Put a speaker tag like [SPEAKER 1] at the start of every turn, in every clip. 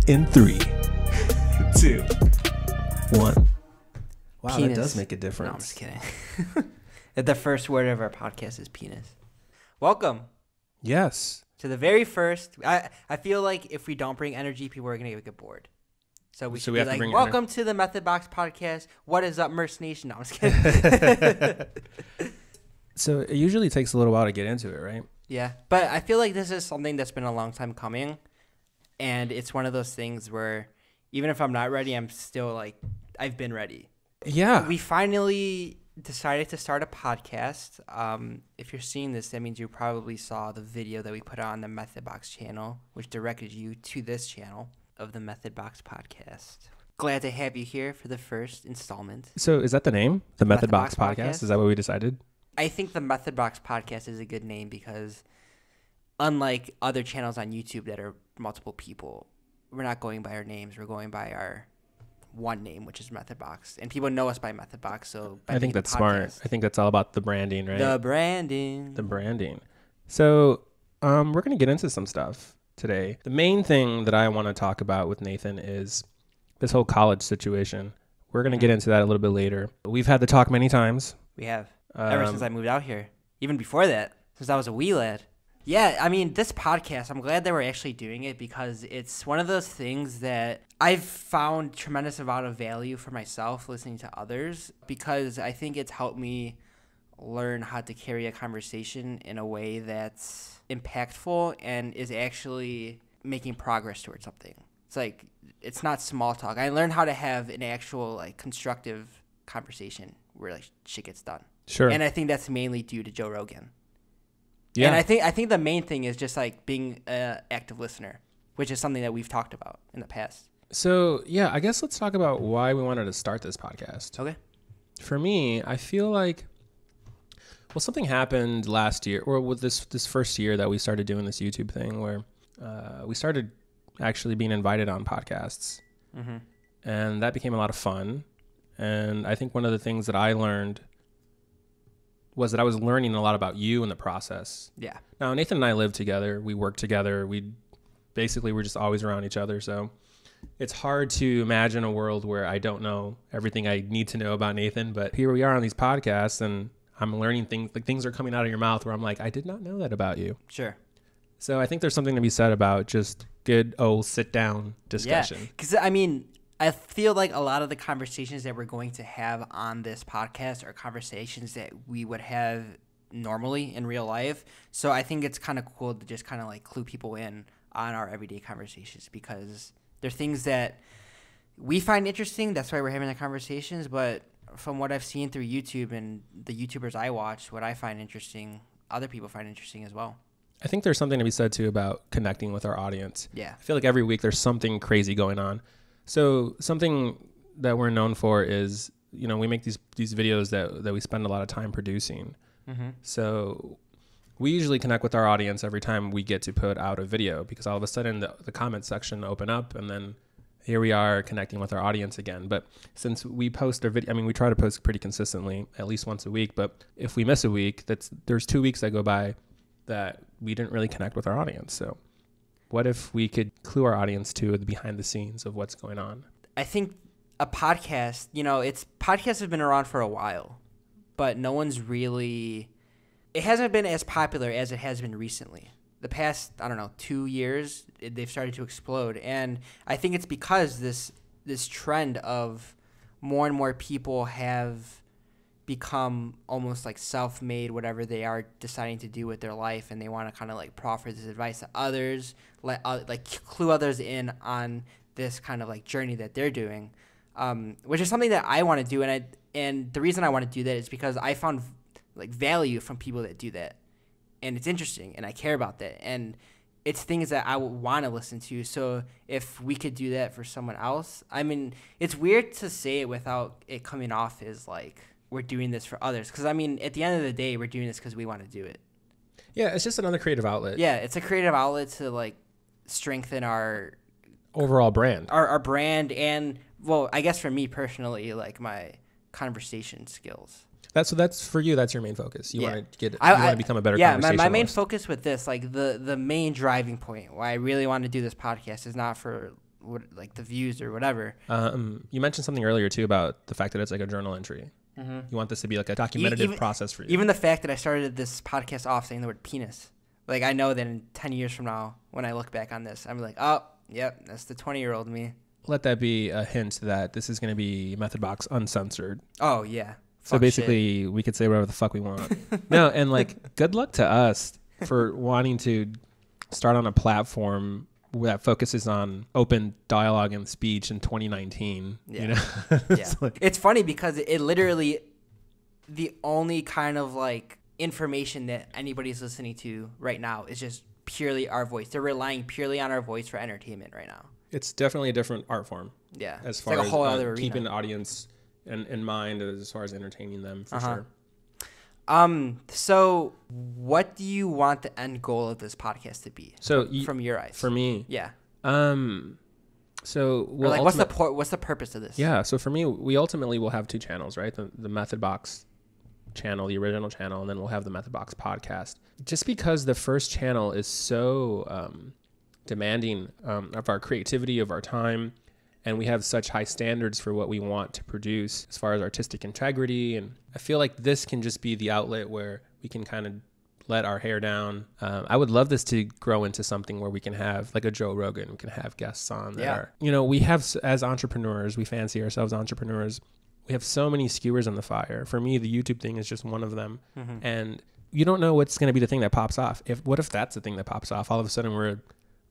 [SPEAKER 1] In 3, 2, 1. Wow,
[SPEAKER 2] Penis.
[SPEAKER 1] that does make a difference.
[SPEAKER 2] No, I'm just kidding. The first word of our podcast is penis. Welcome
[SPEAKER 1] Yes.
[SPEAKER 2] to the very first. I feel like if we don't bring energy, people are going to get bored. So we should be
[SPEAKER 1] have to
[SPEAKER 2] like,
[SPEAKER 1] bring
[SPEAKER 2] welcome to the Methodbox Podcast. What is up, Merce Nation? No, I'm just kidding.
[SPEAKER 1] So it usually takes a little while to get into it, right?
[SPEAKER 2] Yeah, but I feel like this is something that's been a long time coming. And it's one of those things where even if I'm not ready, I'm still like, I've been ready.
[SPEAKER 1] Yeah.
[SPEAKER 2] We finally decided to start a podcast. If you're seeing this, that means you probably saw the video that we put on the Methodbox channel, which directed you to this channel of the Methodbox Podcast. Glad to have you here for the first installment.
[SPEAKER 1] So is that the name? The Methodbox
[SPEAKER 2] Methodbox
[SPEAKER 1] Podcast? Is that what we decided?
[SPEAKER 2] I think the Methodbox Podcast is a good name because unlike other channels on YouTube that are multiple people, we're not going by our names. We're going by our one name, which is Methodbox. And people know us by Methodbox. So by
[SPEAKER 1] I think that's smart. I think that's all about the branding, right?
[SPEAKER 2] The branding.
[SPEAKER 1] The branding. So we're going to get into some stuff today. The main thing that I want to talk about with Nathan is this whole college situation. We're going to get into that a little bit later. We've had the talk many times.
[SPEAKER 2] We have. Ever since I moved out here. Even before that, since I was a wee lad. Yeah, I mean, this podcast, I'm glad that we're actually doing it because it's one of those things that I've found tremendous amount of value for myself listening to others because I think it's helped me learn how to carry a conversation in a way that's impactful and is actually making progress towards something. It's like, it's not small talk. I learned how to have an actual, like, constructive conversation where, like, shit gets done.
[SPEAKER 1] Sure.
[SPEAKER 2] And I think that's mainly due to Joe Rogan.
[SPEAKER 1] Yeah.
[SPEAKER 2] And I think the main thing is just like being an active listener, which is something that we've talked about in the past.
[SPEAKER 1] So, yeah, I guess let's talk about why we wanted to start this podcast.
[SPEAKER 2] Okay.
[SPEAKER 1] For me, I feel like, well, something happened last year, or with this first year that we started doing this YouTube thing where we started actually being invited on podcasts. Mm-hmm. And that became a lot of fun. And I think one of the things that I learned was that I was learning a lot about you in the process.
[SPEAKER 2] Yeah.
[SPEAKER 1] Now, Nathan and I live together. We work together. We're just always around each other. So it's hard to imagine a world where I don't know everything I need to know about Nathan. But here we are on these podcasts, and I'm learning things. Like, things are coming out of your mouth where I'm like, I did not know that about you.
[SPEAKER 2] Sure.
[SPEAKER 1] So I think there's something to be said about just good old sit-down discussion.
[SPEAKER 2] Yeah. Because, I mean, I feel like a lot of the conversations that we're going to have on this podcast are conversations that we would have normally in real life. So I think it's kind of cool to just kind of like clue people in on our everyday conversations because they're things that we find interesting. That's why we're having the conversations. But from what I've seen through YouTube and the YouTubers I watch, what I find interesting, other people find interesting as well.
[SPEAKER 1] I think there's something to be said, too, about connecting with our audience.
[SPEAKER 2] Yeah.
[SPEAKER 1] I feel like every week there's something crazy going on. So something that we're known for is, we make these videos that we spend a lot of time producing. Mm-hmm. So we usually connect with our audience every time we get to put out a video because all of a sudden the comment section open up and then here we are connecting with our audience again. But since we post our video, we try to post pretty consistently, at least once a week. But if we miss a week, there's 2 weeks that go by that we didn't really connect with our audience. So what if we could clue our audience to the behind the scenes of what's going on?
[SPEAKER 2] I think a podcast, podcasts have been around for a while, but no one's really, it hasn't been as popular as it has been recently. The past, 2 years, they've started to explode. And I think it's because this trend of more and more people have become almost like self-made, whatever they are deciding to do with their life, and they want to kind of like proffer this advice to others, like clue others in on this kind of like journey that they're doing, which is something that I want to do, and the reason I want to do that is because I found like value from people that do that, and it's interesting, and I care about that, and it's things that I would want to listen to. So if we could do that for someone else, it's weird to say it without it coming off as like we're doing this for others. Because, at the end of the day, we're doing this because we want to do it.
[SPEAKER 1] Yeah, it's just another creative outlet.
[SPEAKER 2] Yeah, it's a creative outlet to, like, strengthen our
[SPEAKER 1] overall brand.
[SPEAKER 2] Our brand and, well, I guess for me personally, like, my conversation skills.
[SPEAKER 1] That's for you. That's your main focus. You want to become a better
[SPEAKER 2] conversationalist. Yeah, my main focus with this, like the main driving point why I really want to do this podcast is not for like the views or whatever.
[SPEAKER 1] You mentioned something earlier too about the fact that it's like a journal entry. You want this to be like a documentative process for you.
[SPEAKER 2] Even the fact that I started this podcast off saying the word penis. Like, I know that in 10 years from now, when I look back on this, I'm like, oh, yep, that's the 20-year-old me.
[SPEAKER 1] Let that be a hint that this is going to be Methodbox uncensored.
[SPEAKER 2] Oh, yeah.
[SPEAKER 1] So basically, we could say whatever the fuck we want. No, and like, good luck to us for wanting to start on a platform that focuses on open dialogue and speech in 2019.
[SPEAKER 2] Yeah.
[SPEAKER 1] You know?
[SPEAKER 2] Yeah. It's funny because it literally, the only kind of like information that anybody's listening to right now is just purely our voice. They're relying purely on our voice for entertainment right now.
[SPEAKER 1] It's definitely a different art form.
[SPEAKER 2] Yeah.
[SPEAKER 1] As far
[SPEAKER 2] like a whole
[SPEAKER 1] as
[SPEAKER 2] other
[SPEAKER 1] keeping the audience in mind as far as entertaining them, for sure.
[SPEAKER 2] So what do you want the end goal of this podcast to be?
[SPEAKER 1] So
[SPEAKER 2] from your eyes?
[SPEAKER 1] For me.
[SPEAKER 2] Yeah.
[SPEAKER 1] So
[SPEAKER 2] well, like what's the purpose of this?
[SPEAKER 1] Yeah. So for me, we ultimately will have two channels, right? The Methodbox channel, the original channel, and then we'll have the Methodbox podcast. Just because the first channel is so demanding of our creativity, of our time, and we have such high standards for what we want to produce as far as artistic integrity, and I feel like this can just be the outlet where we can kind of let our hair down. I would love this to grow into something where we can have like a Joe Rogan, we can have guests on that are, you know, we have, as entrepreneurs, we fancy ourselves entrepreneurs. We have so many skewers in the fire. For me, the YouTube thing is just one of them. And you don't know what's going to be the thing that pops off. What if that's the thing that pops off? All of a sudden we're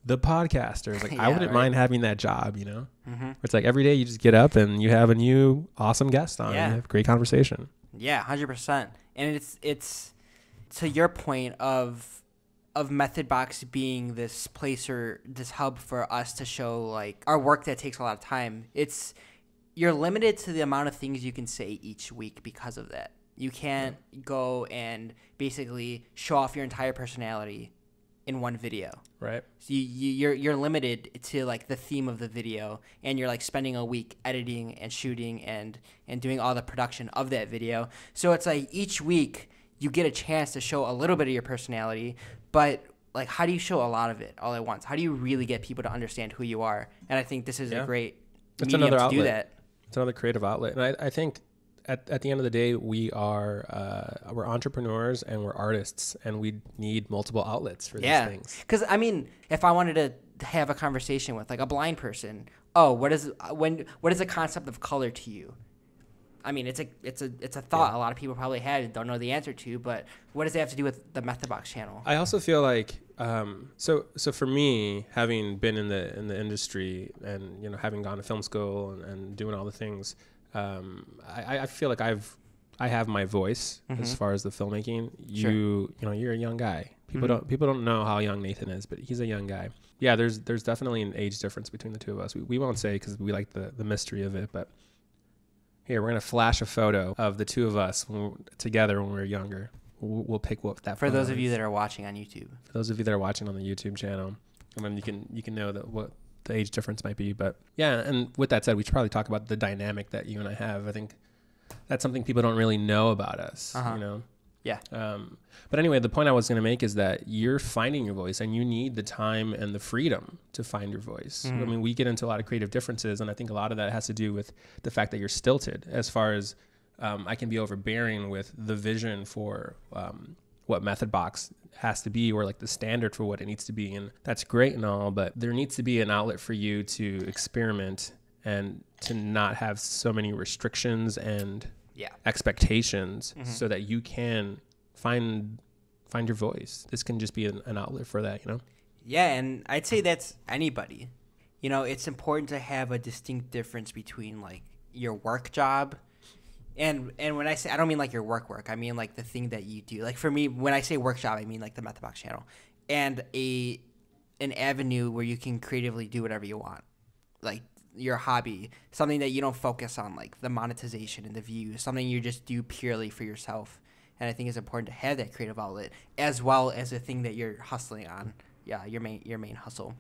[SPEAKER 1] the podcasters. Like, I wouldn't mind having that job, you know? Where it's like every day you just get up and you have a new awesome guest on. And you have a great conversation.
[SPEAKER 2] Yeah, 100%. And it's to your point of Methodbox being this place or this hub for us to show like our work that takes a lot of time. You're limited to the amount of things you can say each week because of that. You can't go and basically show off your entire personality in one video.
[SPEAKER 1] Right.
[SPEAKER 2] So you're limited to like the theme of the video, and you're like spending a week editing and shooting and doing all the production of that video. So it's like each week you get a chance to show a little bit of your personality, but like, how do you show a lot of it all at once? How do you really get people to understand who you are? And I think this is a great medium to do that.
[SPEAKER 1] It's another creative outlet. And I think at the end of the day, we're entrepreneurs and we're artists, and we need multiple outlets for these things.
[SPEAKER 2] Because, I mean, if I wanted to have a conversation with like a blind person, what is the concept of color to you? I mean, it's a thought a lot of people probably had and don't know the answer to, but what does it have to do with the Methodbox channel? I
[SPEAKER 1] also feel like so for me, having been in the industry and, you know, having gone to film school and doing all the things, I feel like I have my voice as far as the filmmaking. You know, you're a young guy. People don't know how young Nathan is, but he's a young guy. Yeah, there's definitely an age difference between the two of us. We won't say because we like the mystery of it, but here, we're going to flash a photo of the two of us together when we were younger. We'll pick what that
[SPEAKER 2] for those of you that are watching on YouTube.
[SPEAKER 1] For those of you that are watching on the YouTube channel, and then you can know that what the age difference might be. But yeah, and with that said, we should probably talk about the dynamic that you and I have. I think that's something people don't really know about us, you know?
[SPEAKER 2] Yeah.
[SPEAKER 1] But anyway, the point I was going to make is that you're finding your voice, and you need the time and the freedom to find your voice. I mean, we get into a lot of creative differences, and I think a lot of that has to do with the fact that you're stilted as far as I can be overbearing with the vision for what Methodbox has to be, or like the standard for what it needs to be. And that's great and all, but there needs to be an outlet for you to experiment and to not have so many restrictions and expectations so that you can find your voice. This can just be an outlet for that, you know?
[SPEAKER 2] Yeah, and I'd say that's anybody. You know, it's important to have a distinct difference between like your work job and when I say, I don't mean like your work, I mean like the thing that you do. Like for me, when I say work job, I mean like the Methodbox channel, and an avenue where you can creatively do whatever you want. Like your hobby, something that you don't focus on like the monetization and the views, something you just do purely for yourself. And I think it's important to have that creative outlet as well as the thing that you're hustling on. Yeah, your main hustle.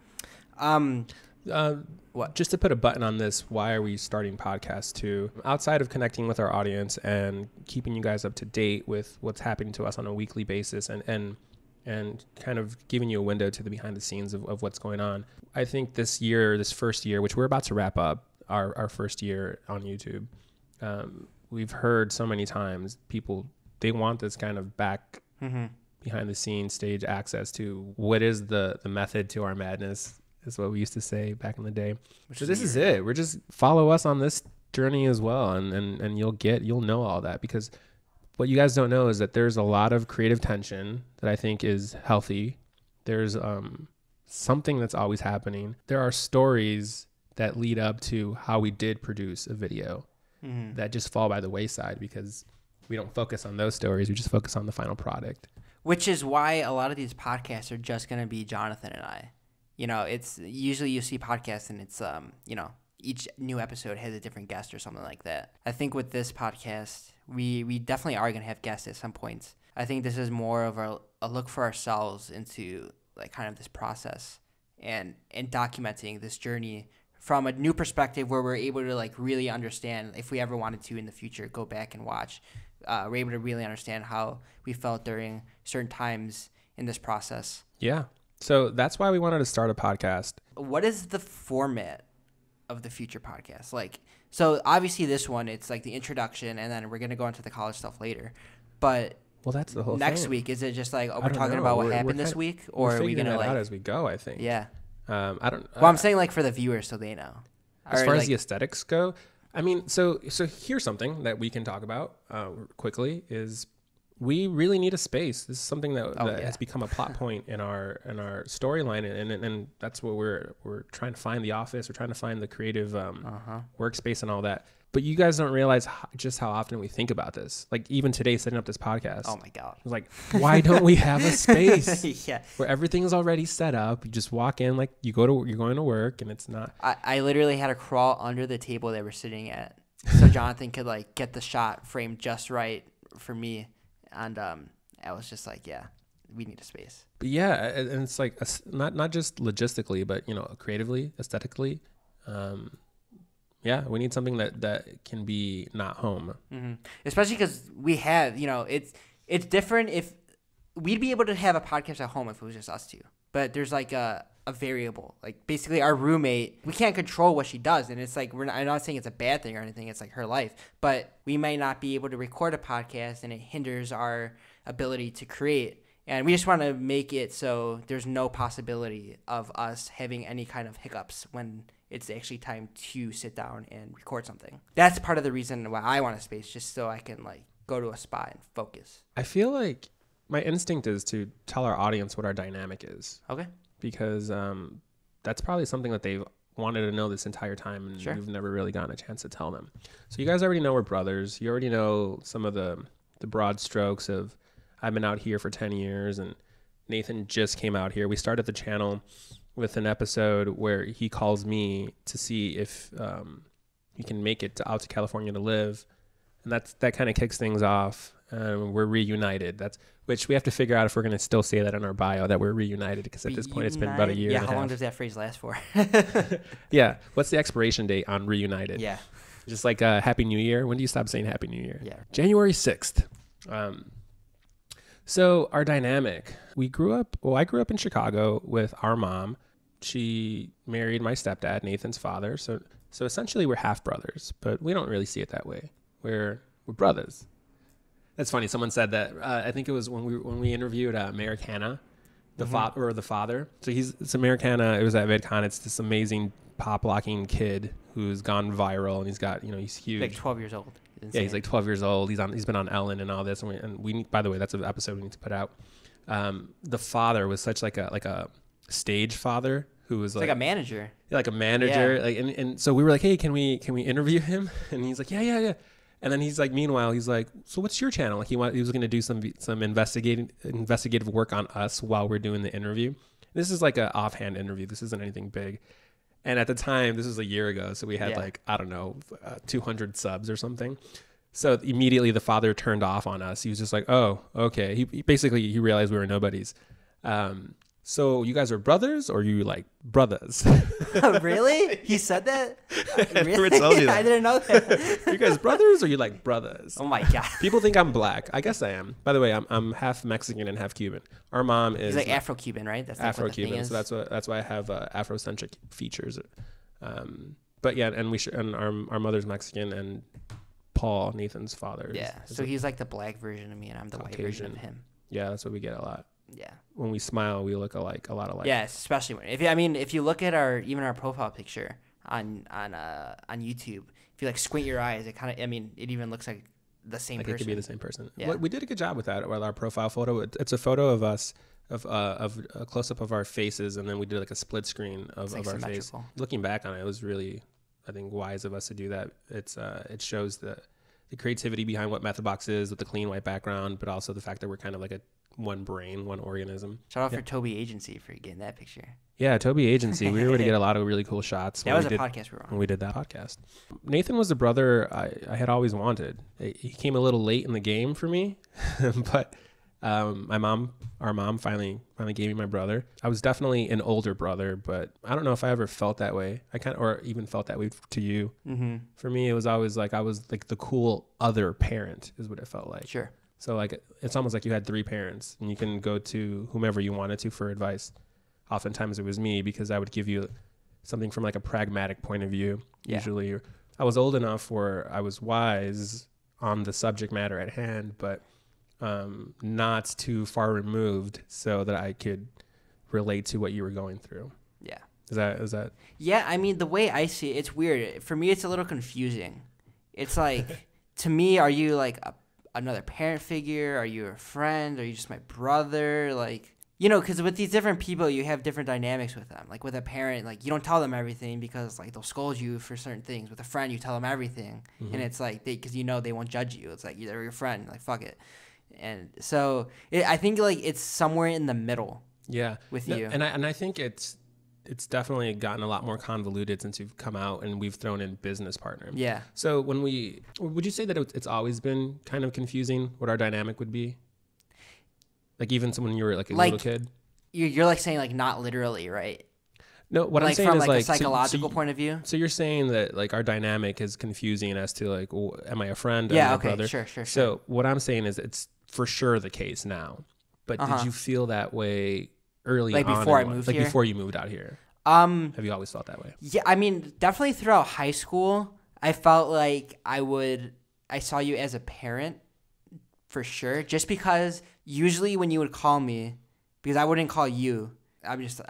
[SPEAKER 1] What? Just to put a button on this, why are we starting podcasts too? Outside of connecting with our audience and keeping you guys up to date with what's happening to us on a weekly basis and kind of giving you a window to the behind the scenes of what's going on, I think this first year, which we're about to wrap up, our first year on YouTube, we've heard so many times people, they want this kind of back behind the scenes stage access to what is the method to our madness, is what we used to say back in the day. So this is it. We're just follow us on this journey as well. And you'll know all that, because what you guys don't know is that there's a lot of creative tension that I think is healthy. There's something that's always happening. There are stories that lead up to how we did produce a video that just fall by the wayside because we don't focus on those stories. We just focus on the final product.
[SPEAKER 2] Which is why a lot of these podcasts are just going to be Jonathan and I. You know, it's usually you see podcasts and it's, you know, each new episode has a different guest or something like that. I think with this podcast, we definitely are going to have guests at some points. I think this is more of a look for ourselves into like kind of this process and documenting this journey from a new perspective where we're able to like really understand, if we ever wanted to in the future, go back and watch. We're able to really understand how we felt during certain times in this process.
[SPEAKER 1] Yeah. So that's why we wanted to start a podcast.
[SPEAKER 2] What is the format of the future podcast? Like, so obviously this one, it's like the introduction, and then we're going to go into the college stuff later. But
[SPEAKER 1] well, that's the whole
[SPEAKER 2] next
[SPEAKER 1] thing.
[SPEAKER 2] week, is it just like, we're talking about what happened this week? Or are we going to like,
[SPEAKER 1] out as we go, I think.
[SPEAKER 2] Yeah.
[SPEAKER 1] I don't.
[SPEAKER 2] Well, I'm saying like for the viewers so they know.
[SPEAKER 1] As far as the aesthetics go, I mean, so here's something that we can talk about quickly is we really need a space. This is something that has become a plot point in our storyline, and that's what we're trying to find the office. We're trying to find the creative workspace and all that. But you guys don't realize just how often we think about this. Like even today, setting up this podcast.
[SPEAKER 2] Oh my God!
[SPEAKER 1] I was like, why don't we have a space
[SPEAKER 2] yeah,
[SPEAKER 1] where everything is already set up? You just walk in, like you're going to work, and it's not.
[SPEAKER 2] I literally had to crawl under the table they were sitting at, so Jonathan could like get the shot framed just right for me, and I was just like, yeah, we need a space.
[SPEAKER 1] But yeah, and it's like not just logistically, but you know, creatively, aesthetically. Yeah, we need something that can be not home.
[SPEAKER 2] Mm-hmm. Especially because we have, you know, it's different if we'd be able to have a podcast at home if it was just us two. But there's like a variable. Like basically our roommate, we can't control what she does. And it's like, I'm not saying it's a bad thing or anything. It's like her life. But we might not be able to record a podcast and it hinders our ability to create. And we just want to make it so there's no possibility of us having any kind of hiccups when it's actually time to sit down and record something. That's part of the reason why I want a space, just so I can like go to a spot and focus.
[SPEAKER 1] I feel like my instinct is to tell our audience what our dynamic is.
[SPEAKER 2] Okay.
[SPEAKER 1] Because that's probably something that they've wanted to know this entire time, and
[SPEAKER 2] sure,
[SPEAKER 1] we've never really gotten a chance to tell them. So you guys already know we're brothers. You already know some of the broad strokes of I've been out here for 10 years and Nathan just came out here. We started the channel with an episode where he calls me to see if he can make it out to California to live. And that kind of kicks things off. We're reunited. Which we have to figure out if we're going to still say that in our bio, that we're reunited, because at this point it's been about a year.
[SPEAKER 2] Yeah,
[SPEAKER 1] and
[SPEAKER 2] how
[SPEAKER 1] a half.
[SPEAKER 2] long does that phrase last for?
[SPEAKER 1] Yeah. What's the expiration date on reunited?
[SPEAKER 2] Yeah.
[SPEAKER 1] Just like Happy New Year. When do you stop saying Happy New Year?
[SPEAKER 2] Yeah.
[SPEAKER 1] January 6th. So our dynamic, I grew up in Chicago with our mom. She married my stepdad, Nathan's father. So essentially we're half brothers, but we don't really see it that way. We're brothers. That's funny. Someone said that, I think it was when we interviewed Americana, the father. So it's Americana. It was at VidCon. It's this amazing pop locking kid who's gone viral, and he's got, he's huge.
[SPEAKER 2] Like 12 years old.
[SPEAKER 1] Yeah, he's like 12 years old. He's been on Ellen and all this. And we by the way, that's an episode we need to put out. The father was such like a stage father who was like
[SPEAKER 2] a manager.
[SPEAKER 1] Yeah, like a manager.
[SPEAKER 2] Yeah.
[SPEAKER 1] Like, and so we were like, hey, can we interview him? And he's like, yeah. And then he's like, meanwhile, he's like, so what's your channel? Like he was going to do some investigative work on us while we're doing the interview. This is like an offhand interview. This isn't anything big. And at the time, this was a year ago, so we had 200 subs or something. So immediately the father turned off on us. He was just like, oh, okay. He basically realized we were nobodies. so you guys are brothers or you like brothers?
[SPEAKER 2] Really? He said that?
[SPEAKER 1] Really? Told you that.
[SPEAKER 2] I didn't know that.
[SPEAKER 1] You guys brothers or you like brothers?
[SPEAKER 2] Oh my God.
[SPEAKER 1] People think I'm black. I guess I am. By the way, I'm half Mexican and half Cuban. Our mom is
[SPEAKER 2] He's like Afro-Cuban, right? That's like
[SPEAKER 1] Afro-Cuban. So that's why I have Afrocentric features. But yeah, and our mother's Mexican, and Paul, Nathan's father.
[SPEAKER 2] So he's like the black version of me, and I'm the white version of him.
[SPEAKER 1] Yeah, that's what we get a lot.
[SPEAKER 2] Yeah.
[SPEAKER 1] When we smile, we look a lot alike.
[SPEAKER 2] Yeah, especially if you look at our profile picture on YouTube, if you like squint your eyes, it kind of it even looks like the same person.
[SPEAKER 1] It could be the same person.
[SPEAKER 2] Yeah.
[SPEAKER 1] We did a good job with that with our profile photo. It's a photo of us of a close up of our faces, and then we did like a split screen of our face. Looking back on it, it was really, I think, wise of us to do that. It shows the creativity behind what Methodbox is with the clean white background, but also the fact that we're kind of like one brain, one organism.
[SPEAKER 2] Shout out for Toby Agency for getting that picture.
[SPEAKER 1] Yeah, Toby Agency. We were able to get a lot of really cool shots.
[SPEAKER 2] That was a podcast we were on.
[SPEAKER 1] When we did that podcast. Nathan was the brother I had always wanted. He came a little late in the game for me, but our mom finally gave me my brother. I was definitely an older brother, but I don't know if I ever felt that way. Or even felt that way to you. Mm-hmm. For me, it was always like I was like the cool other parent is what it felt like.
[SPEAKER 2] Sure.
[SPEAKER 1] So like it's almost like you had three parents, and you can go to whomever you wanted to for advice. Oftentimes it was me, because I would give you something from like a pragmatic point of view. Yeah. Usually I was old enough where I was wise on the subject matter at hand, but not too far removed so that I could relate to what you were going through.
[SPEAKER 2] Yeah.
[SPEAKER 1] Is that?
[SPEAKER 2] Yeah. I mean, the way I see it, it's weird. For me, it's a little confusing. It's like, to me, are you like another parent figure? Are you a friend? Are you just my brother? Like, because with these different people, you have different dynamics with them. Like with a parent, like you don't tell them everything because like they'll scold you for certain things. With a friend, you tell them everything, and it's like because they won't judge you. It's like they're your friend. Like fuck it. And so I think like it's somewhere in the middle.
[SPEAKER 1] Yeah.
[SPEAKER 2] With you.
[SPEAKER 1] And I think it's definitely gotten a lot more convoluted since you've come out and we've thrown in business partner.
[SPEAKER 2] Yeah.
[SPEAKER 1] So would you say that it's always been kind of confusing what our dynamic would be? Like even when you were like a little kid? You're
[SPEAKER 2] like saying like not literally, right?
[SPEAKER 1] No, what I'm saying
[SPEAKER 2] from
[SPEAKER 1] is
[SPEAKER 2] like a psychological point of view.
[SPEAKER 1] So you're saying that like our dynamic is confusing as to like, am I a friend?
[SPEAKER 2] Yeah,
[SPEAKER 1] am I
[SPEAKER 2] okay,
[SPEAKER 1] a brother?
[SPEAKER 2] Sure.
[SPEAKER 1] So what I'm saying is it's for sure the case now. But did you feel that way early on?
[SPEAKER 2] Like before I moved here?
[SPEAKER 1] Like before you moved out here? Have you always felt that way?
[SPEAKER 2] Yeah, I mean, definitely throughout high school, I felt like I saw you as a parent for sure. Just because usually when you would call me, because I wouldn't call you, I'm just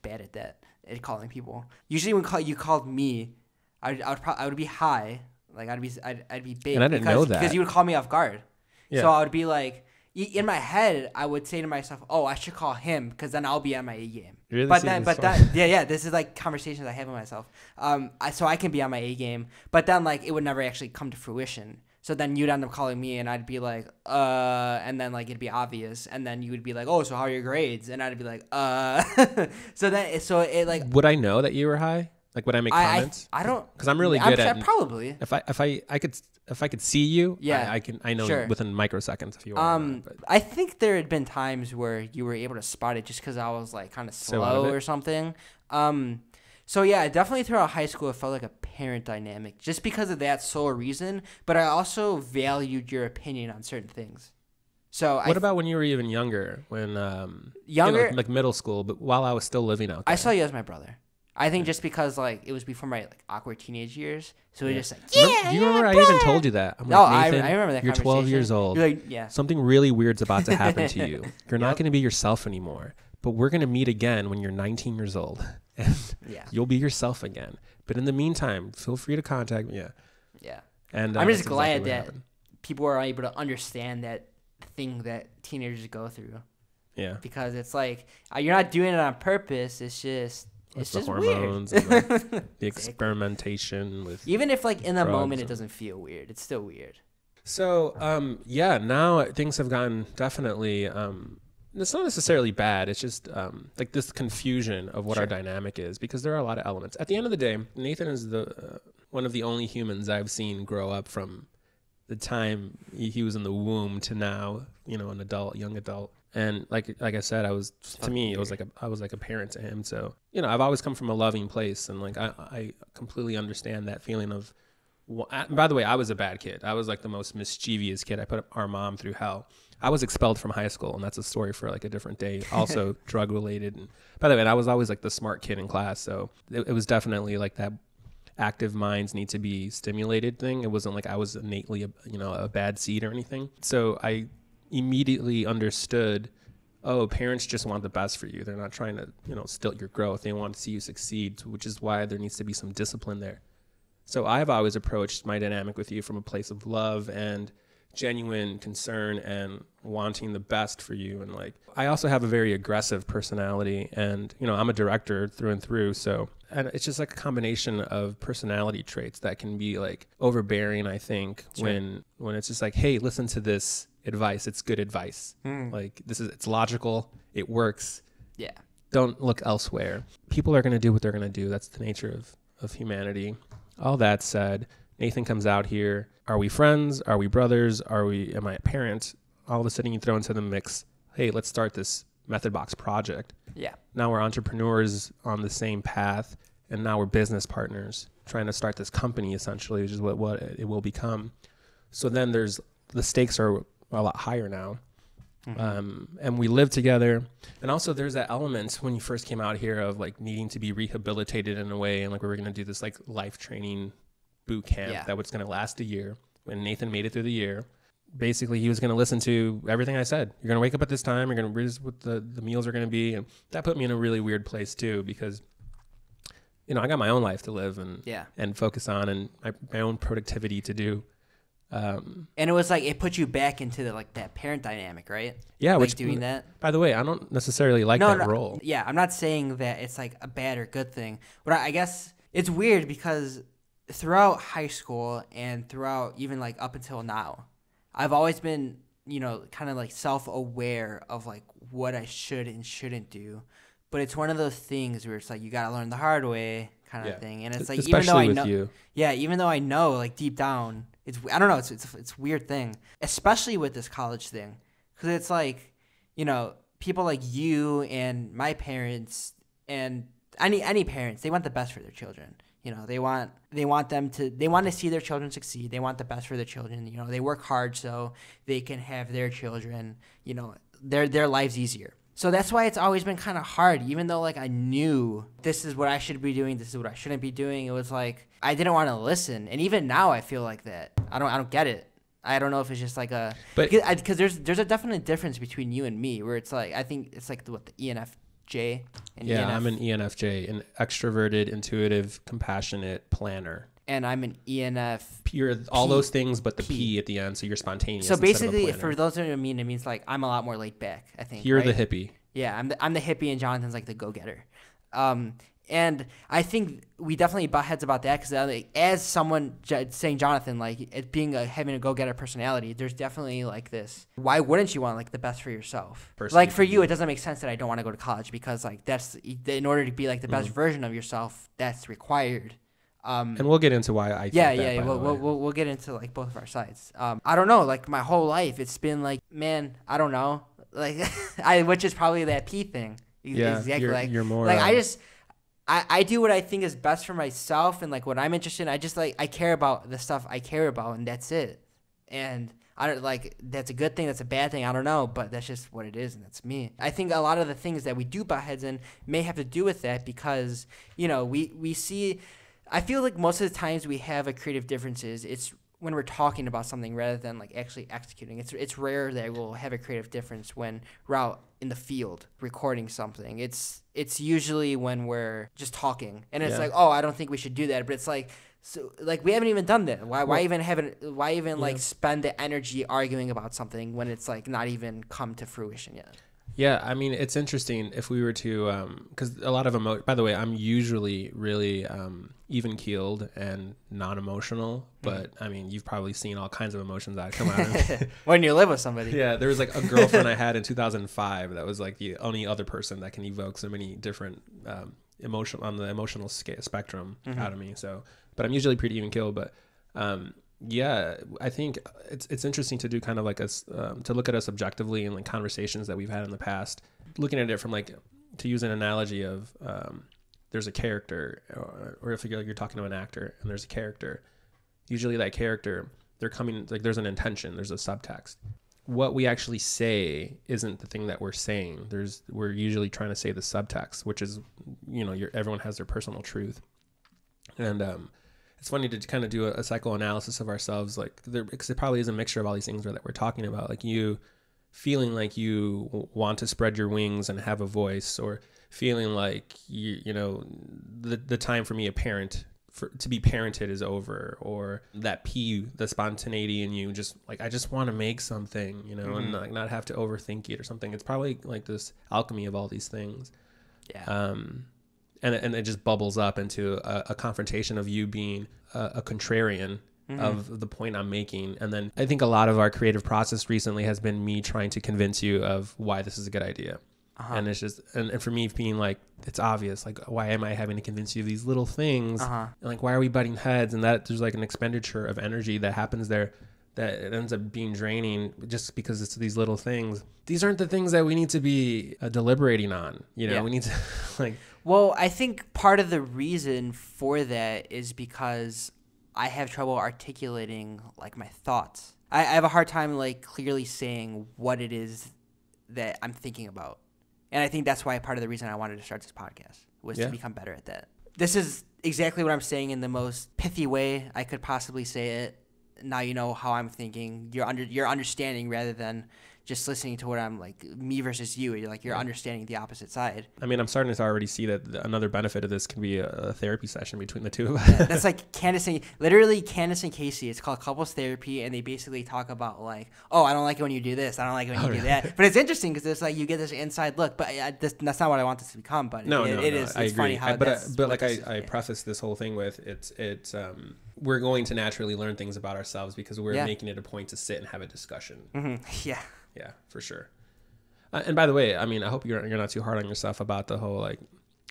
[SPEAKER 2] bad at that, at calling people. Usually when you called me, I would be high, like I'd be big.
[SPEAKER 1] And I didn't know that
[SPEAKER 2] because you would call me off guard.
[SPEAKER 1] Yeah.
[SPEAKER 2] So I would be like, in my head, I would say to myself, "Oh, I should call him because then I'll be on my A game." This is like conversations I have with myself. So I can be on my A game, but then like it would never actually come to fruition. So then you'd end up calling me, and I'd be like, and then like it'd be obvious, and then you would be like, "Oh, so how are your grades?" And I'd be like, So it like.
[SPEAKER 1] Would I know that you were high? Like, would I make comments?
[SPEAKER 2] I don't,
[SPEAKER 1] because I'm really good at
[SPEAKER 2] probably.
[SPEAKER 1] If I could see you,
[SPEAKER 2] yeah,
[SPEAKER 1] I know
[SPEAKER 2] sure.
[SPEAKER 1] within microseconds if you were.
[SPEAKER 2] I think there had been times where you were able to spot it just because I was like kind of slow or something. So yeah, definitely throughout high school, it felt like a parent dynamic just because of that sole reason. But I also valued your opinion on certain things. So
[SPEAKER 1] what about when you were even younger? When like middle school, but while I was still living out there?
[SPEAKER 2] I saw you as my brother. I think just because like it was before my like awkward teenage years, so it was just like
[SPEAKER 1] do you remember? I even told you that. I'm like, Nathan,
[SPEAKER 2] I remember that.
[SPEAKER 1] You're 12 years old.
[SPEAKER 2] You're like, yeah.
[SPEAKER 1] Something really weird's about to happen to you. You're not going to be yourself anymore. But we're going to meet again when you're 19 years old, and you'll be yourself again. But in the meantime, feel free to contact me.
[SPEAKER 2] Yeah.
[SPEAKER 1] And
[SPEAKER 2] I'm just glad that people are able to understand that thing that teenagers go through.
[SPEAKER 1] Yeah.
[SPEAKER 2] Because it's like you're not doing it on purpose. It's just. It's
[SPEAKER 1] the
[SPEAKER 2] just
[SPEAKER 1] hormones
[SPEAKER 2] weird.
[SPEAKER 1] and the experimentation with
[SPEAKER 2] even if like in the moment it doesn't feel weird, it's still weird.
[SPEAKER 1] So now things have gotten definitely it's not necessarily bad, it's just like this confusion of what our dynamic is, because there are a lot of elements. At the end of the day, Nathan is the one of the only humans I've seen grow up from the time he was in the womb to now, you know, an adult, young adult. And like I said, I was like a parent to him. So, you know, I've always come from a loving place, and like I completely understand that feeling of. By the way, I was a bad kid. I was like the most mischievous kid. I put our mom through hell. I was expelled from high school, and that's a story for like a different day. Also drug related. And by the way, I was always like the smart kid in class. So it was definitely like that active minds need to be stimulated thing. It wasn't like I was innately a bad seed or anything. So I immediately understood, oh, parents just want the best for you. They're not trying to, you know, stilt your growth. They want to see you succeed, which is why there needs to be some discipline there. So I've always approached my dynamic with you from a place of love and genuine concern and wanting the best for you. And like, I also have a very aggressive personality, and, you know, I'm a director through and through. So, and it's just like a combination of personality traits that can be like overbearing, I think, when it's just like, hey, listen to this advice. It's good advice. Like it's logical. It works. Yeah. Don't look elsewhere. People are going to do what they're going to do. That's the nature of humanity. All that said, Nathan comes out here. Are we friends? Are we brothers? Am I a parent? All of a sudden you throw into the mix, hey, let's start this Methodbox project. Yeah. Now we're entrepreneurs on the same path, and now we're business partners trying to start this company, essentially, which is what it will become. So then the stakes are a lot higher now. And we live together. And also there's that element when you first came out here of like needing to be rehabilitated in a way. And like we were going to do this like life training boot camp that was going to last a year. When Nathan made it through the year, basically he was going to listen to everything I said. You're going to wake up at this time. You're going to read what the meals are going to be. And that put me in a really weird place too, because, you know, I got my own life to live and focus on, and my own productivity to do.
[SPEAKER 2] And it was like it put you back into that parent dynamic, right?
[SPEAKER 1] Yeah,
[SPEAKER 2] like
[SPEAKER 1] which
[SPEAKER 2] doing that.
[SPEAKER 1] By the way, I don't necessarily like that role.
[SPEAKER 2] Yeah, I'm not saying that it's like a bad or good thing, but I guess it's weird because throughout high school and throughout even like up until now, I've always been, you know, kind of like self-aware of like what I should and shouldn't do, but it's one of those things where it's like you got to learn the hard way kind of thing, and it's like
[SPEAKER 1] especially even though
[SPEAKER 2] even though I know like deep down. I don't know. It's a weird thing, especially with this college thing, because it's like, you know, people like you and my parents and any parents, they want the best for their children. You know, they want to see their children succeed. They want the best for their children. You know, they work hard so they can have their children, you know, their lives easier. So that's why it's always been kind of hard, even though like I knew this is what I should be doing, this is what I shouldn't be doing. It was like I didn't want to listen, and even now I feel like that. I don't get it. I don't know if it's just like because there's a definite difference between you and me, where it's like I think it's like the ENFJ. And
[SPEAKER 1] ENF. I'm an ENFJ, an extroverted, intuitive, compassionate planner.
[SPEAKER 2] And I'm an ENF.
[SPEAKER 1] You're all those things, but the P at the end, so you're spontaneous.
[SPEAKER 2] So basically, for those who know me, it means like I'm a lot more laid back, I think.
[SPEAKER 1] You're the hippie.
[SPEAKER 2] Yeah, I'm the hippie, and Jonathan's like the go-getter. And I think we definitely butt heads about that, because like, as someone saying Jonathan, like it being having a go-getter personality, there's definitely like this. Why wouldn't you want like the best for yourself? Like for you, it doesn't make sense that I don't want to go to college, because like that's in order to be like the best version of yourself, that's required.
[SPEAKER 1] And we'll get into why I think
[SPEAKER 2] we'll get into like both of our sides. I don't know, like my whole life it's been like, man, I don't know, like which is probably that P thing.
[SPEAKER 1] Yeah,
[SPEAKER 2] exactly.
[SPEAKER 1] You're more
[SPEAKER 2] like I do what I think is best for myself, and like what I'm interested in. I just like I care about the stuff I care about, and that's it. And I don't like that's a good thing, that's a bad thing, I don't know, but that's just what it is, and that's me. I think a lot of the things that we do butt heads in may have to do with that, because you know we see. I feel like most of the times we have a creative differences, it's when we're talking about something rather than like actually executing. It's rare that we'll have a creative difference when we're out in the field recording something. It's usually when we're just talking, and it's like, oh, I don't think we should do that, but it's like, so like we haven't even done that. Why even like spend the energy arguing about something when it's like not even come to fruition yet?
[SPEAKER 1] Yeah, I mean, it's interesting if we were to, because a lot of by the way, I'm usually really even-keeled and non-emotional, but I mean, you've probably seen all kinds of emotions that come out of me.
[SPEAKER 2] When you live with somebody.
[SPEAKER 1] Yeah, there was like a girlfriend I had in 2005 that was like the only other person that can evoke so many different emotional spectrum out of me. So, but I'm usually pretty even-keeled, but Yeah, I think it's interesting to do kind of like to look at us objectively and like conversations that we've had in the past, looking at it from like, to use an analogy of there's a character, or if you're talking to an actor and there's a character, usually that character, they're coming, like there's an intention, there's a subtext. What we actually say isn't the thing that we're saying. We're usually trying to say the subtext, which is, everyone has their personal truth. And it's funny to kind of do a psychoanalysis of ourselves, like because it probably is a mixture of all these things that we're talking about, like you feeling like you want to spread your wings and have a voice, or feeling like the time for me to be parented is over, or that the spontaneity in you, just like I just want to make something, and like not have to overthink it or something. It's probably like this alchemy of all these things.
[SPEAKER 2] Yeah.
[SPEAKER 1] And it just bubbles up into a confrontation of you being a contrarian of the point I'm making. And then I think a lot of our creative process recently has been me trying to convince you of why this is a good idea. And it's just, and for me being like, it's obvious, like, why am I having to convince you of these little things? And like, why are we butting heads? And that there's like an expenditure of energy that happens there that it ends up being draining just because it's these little things. These aren't the things that we need to be deliberating on. We need to like.
[SPEAKER 2] Well, I think part of the reason for that is because I have trouble articulating like my thoughts. I have a hard time like clearly saying what it is that I'm thinking about. And I think that's why part of the reason I wanted to start this podcast was to become better at that. This is exactly what I'm saying in the most pithy way I could possibly say it. Now you know how I'm thinking. You're understanding rather than just listening to what I'm like, me versus you. You're understanding the opposite side.
[SPEAKER 1] I mean, I'm starting to already see that another benefit of this can be a therapy session between the two of us.
[SPEAKER 2] Yeah, that's like Candace and Casey. It's called couples therapy, and they basically talk about like, oh, I don't like it when you do this. I don't like it when you do that. But it's interesting because it's like you get this inside look. But that's not what I want this to become. But it is. It's funny how
[SPEAKER 1] I preface this whole thing with it's we're going to naturally learn things about ourselves because we're making it a point to sit and have a discussion.
[SPEAKER 2] Yeah.
[SPEAKER 1] Yeah, for sure. And by the way, I mean, I hope you're not too hard on yourself about the whole like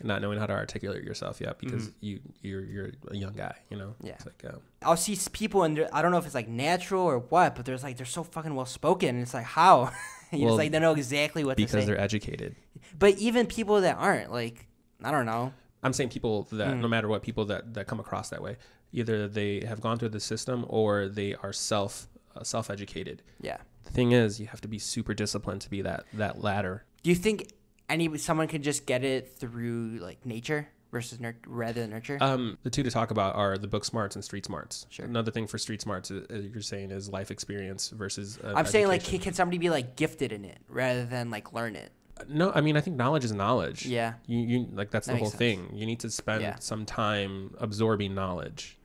[SPEAKER 1] not knowing how to articulate yourself yet, because you're a young guy, Yeah. It's like,
[SPEAKER 2] I'll see people and I don't know if it's like natural or what, but they're so fucking well spoken. And it's like, how? It's like they know exactly what to say.
[SPEAKER 1] Because they're educated.
[SPEAKER 2] But even people that aren't, like, I don't know.
[SPEAKER 1] I'm saying people that no matter what, people that come across that way, either they have gone through the system or they are self-educated.
[SPEAKER 2] Yeah.
[SPEAKER 1] The thing is, you have to be super disciplined to be that latter.
[SPEAKER 2] Do you think someone could just get it through like nature versus rather than nurture?
[SPEAKER 1] The two to talk about are the book smarts and street smarts.
[SPEAKER 2] Sure.
[SPEAKER 1] Another thing for street smarts, you're saying, is life experience versus
[SPEAKER 2] I'm saying like, can somebody be like gifted in it rather than like learn it?
[SPEAKER 1] No, I mean, I think knowledge is knowledge.
[SPEAKER 2] Yeah.
[SPEAKER 1] You like that's the whole thing. You need to spend some time absorbing knowledge,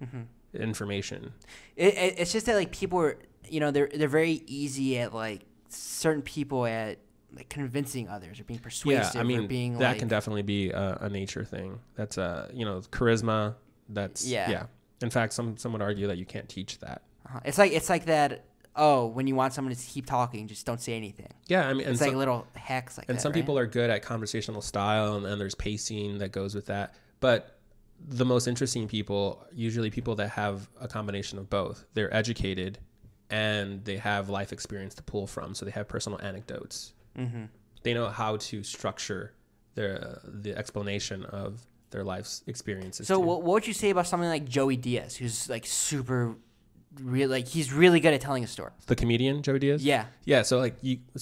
[SPEAKER 1] information.
[SPEAKER 2] It's just that like people are, they're very easy at like certain people at like convincing others or being persuasive.
[SPEAKER 1] Yeah, I mean,
[SPEAKER 2] or being
[SPEAKER 1] that can definitely be a nature thing. That's charisma. That's In fact, some would argue that you can't teach that.
[SPEAKER 2] It's like that. Oh, when you want someone to keep talking, just don't say anything.
[SPEAKER 1] Yeah, I mean,
[SPEAKER 2] it's like little hacks like that.
[SPEAKER 1] And some people are good at conversational style, and there's pacing that goes with that. But the most interesting people, usually people that have a combination of both. They're educated, and they have life experience to pull from. So they have personal anecdotes. Mm-hmm. They know how to structure the explanation of their life's experiences.
[SPEAKER 2] So what would you say about something like Joey Diaz, who's like super... he's really good at telling a story.
[SPEAKER 1] The comedian Joey Diaz?
[SPEAKER 2] Yeah.
[SPEAKER 1] Yeah, so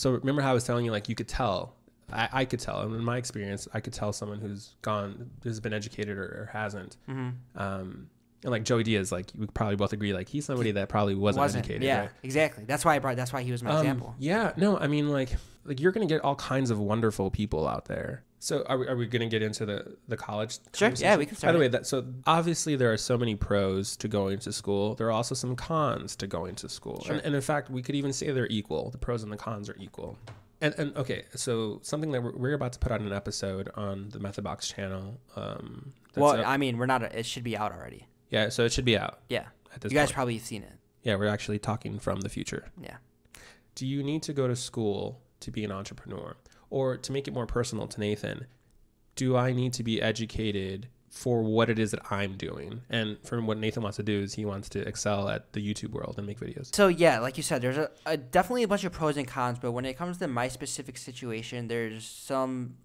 [SPEAKER 1] remember how I was telling you, like, you could tell, I could tell, and in my experience, I could tell someone who's been educated or hasn't. Mm-hmm. And like Joey Diaz, like we probably both agree, like he's somebody that probably wasn't educated.
[SPEAKER 2] Yeah,
[SPEAKER 1] right?
[SPEAKER 2] Exactly. That's why he was my example.
[SPEAKER 1] Yeah, no, I mean like you're going to get all kinds of wonderful people out there. So are we going to get into the college?
[SPEAKER 2] Sure. Yeah, we can start.
[SPEAKER 1] By the way, so obviously there are so many pros to going to school. There are also some cons to going to school. Sure. And in fact, we could even say they're equal. The pros and the cons are equal. And okay, so something that we're about to put out an episode on the Methodbox channel.
[SPEAKER 2] I mean, it should be out already.
[SPEAKER 1] Yeah, so it should be out.
[SPEAKER 2] Yeah. You guys probably have seen it.
[SPEAKER 1] Yeah, we're actually talking from the future.
[SPEAKER 2] Yeah.
[SPEAKER 1] Do you need to go to school to be an entrepreneur? Or to make it more personal to Nathan, do I need to be educated for what it is that I'm doing. And for what Nathan wants to do is he wants to excel at the YouTube world and make videos.
[SPEAKER 2] So yeah, like you said, there's definitely a bunch of pros and cons, but when it comes to my specific situation, there's some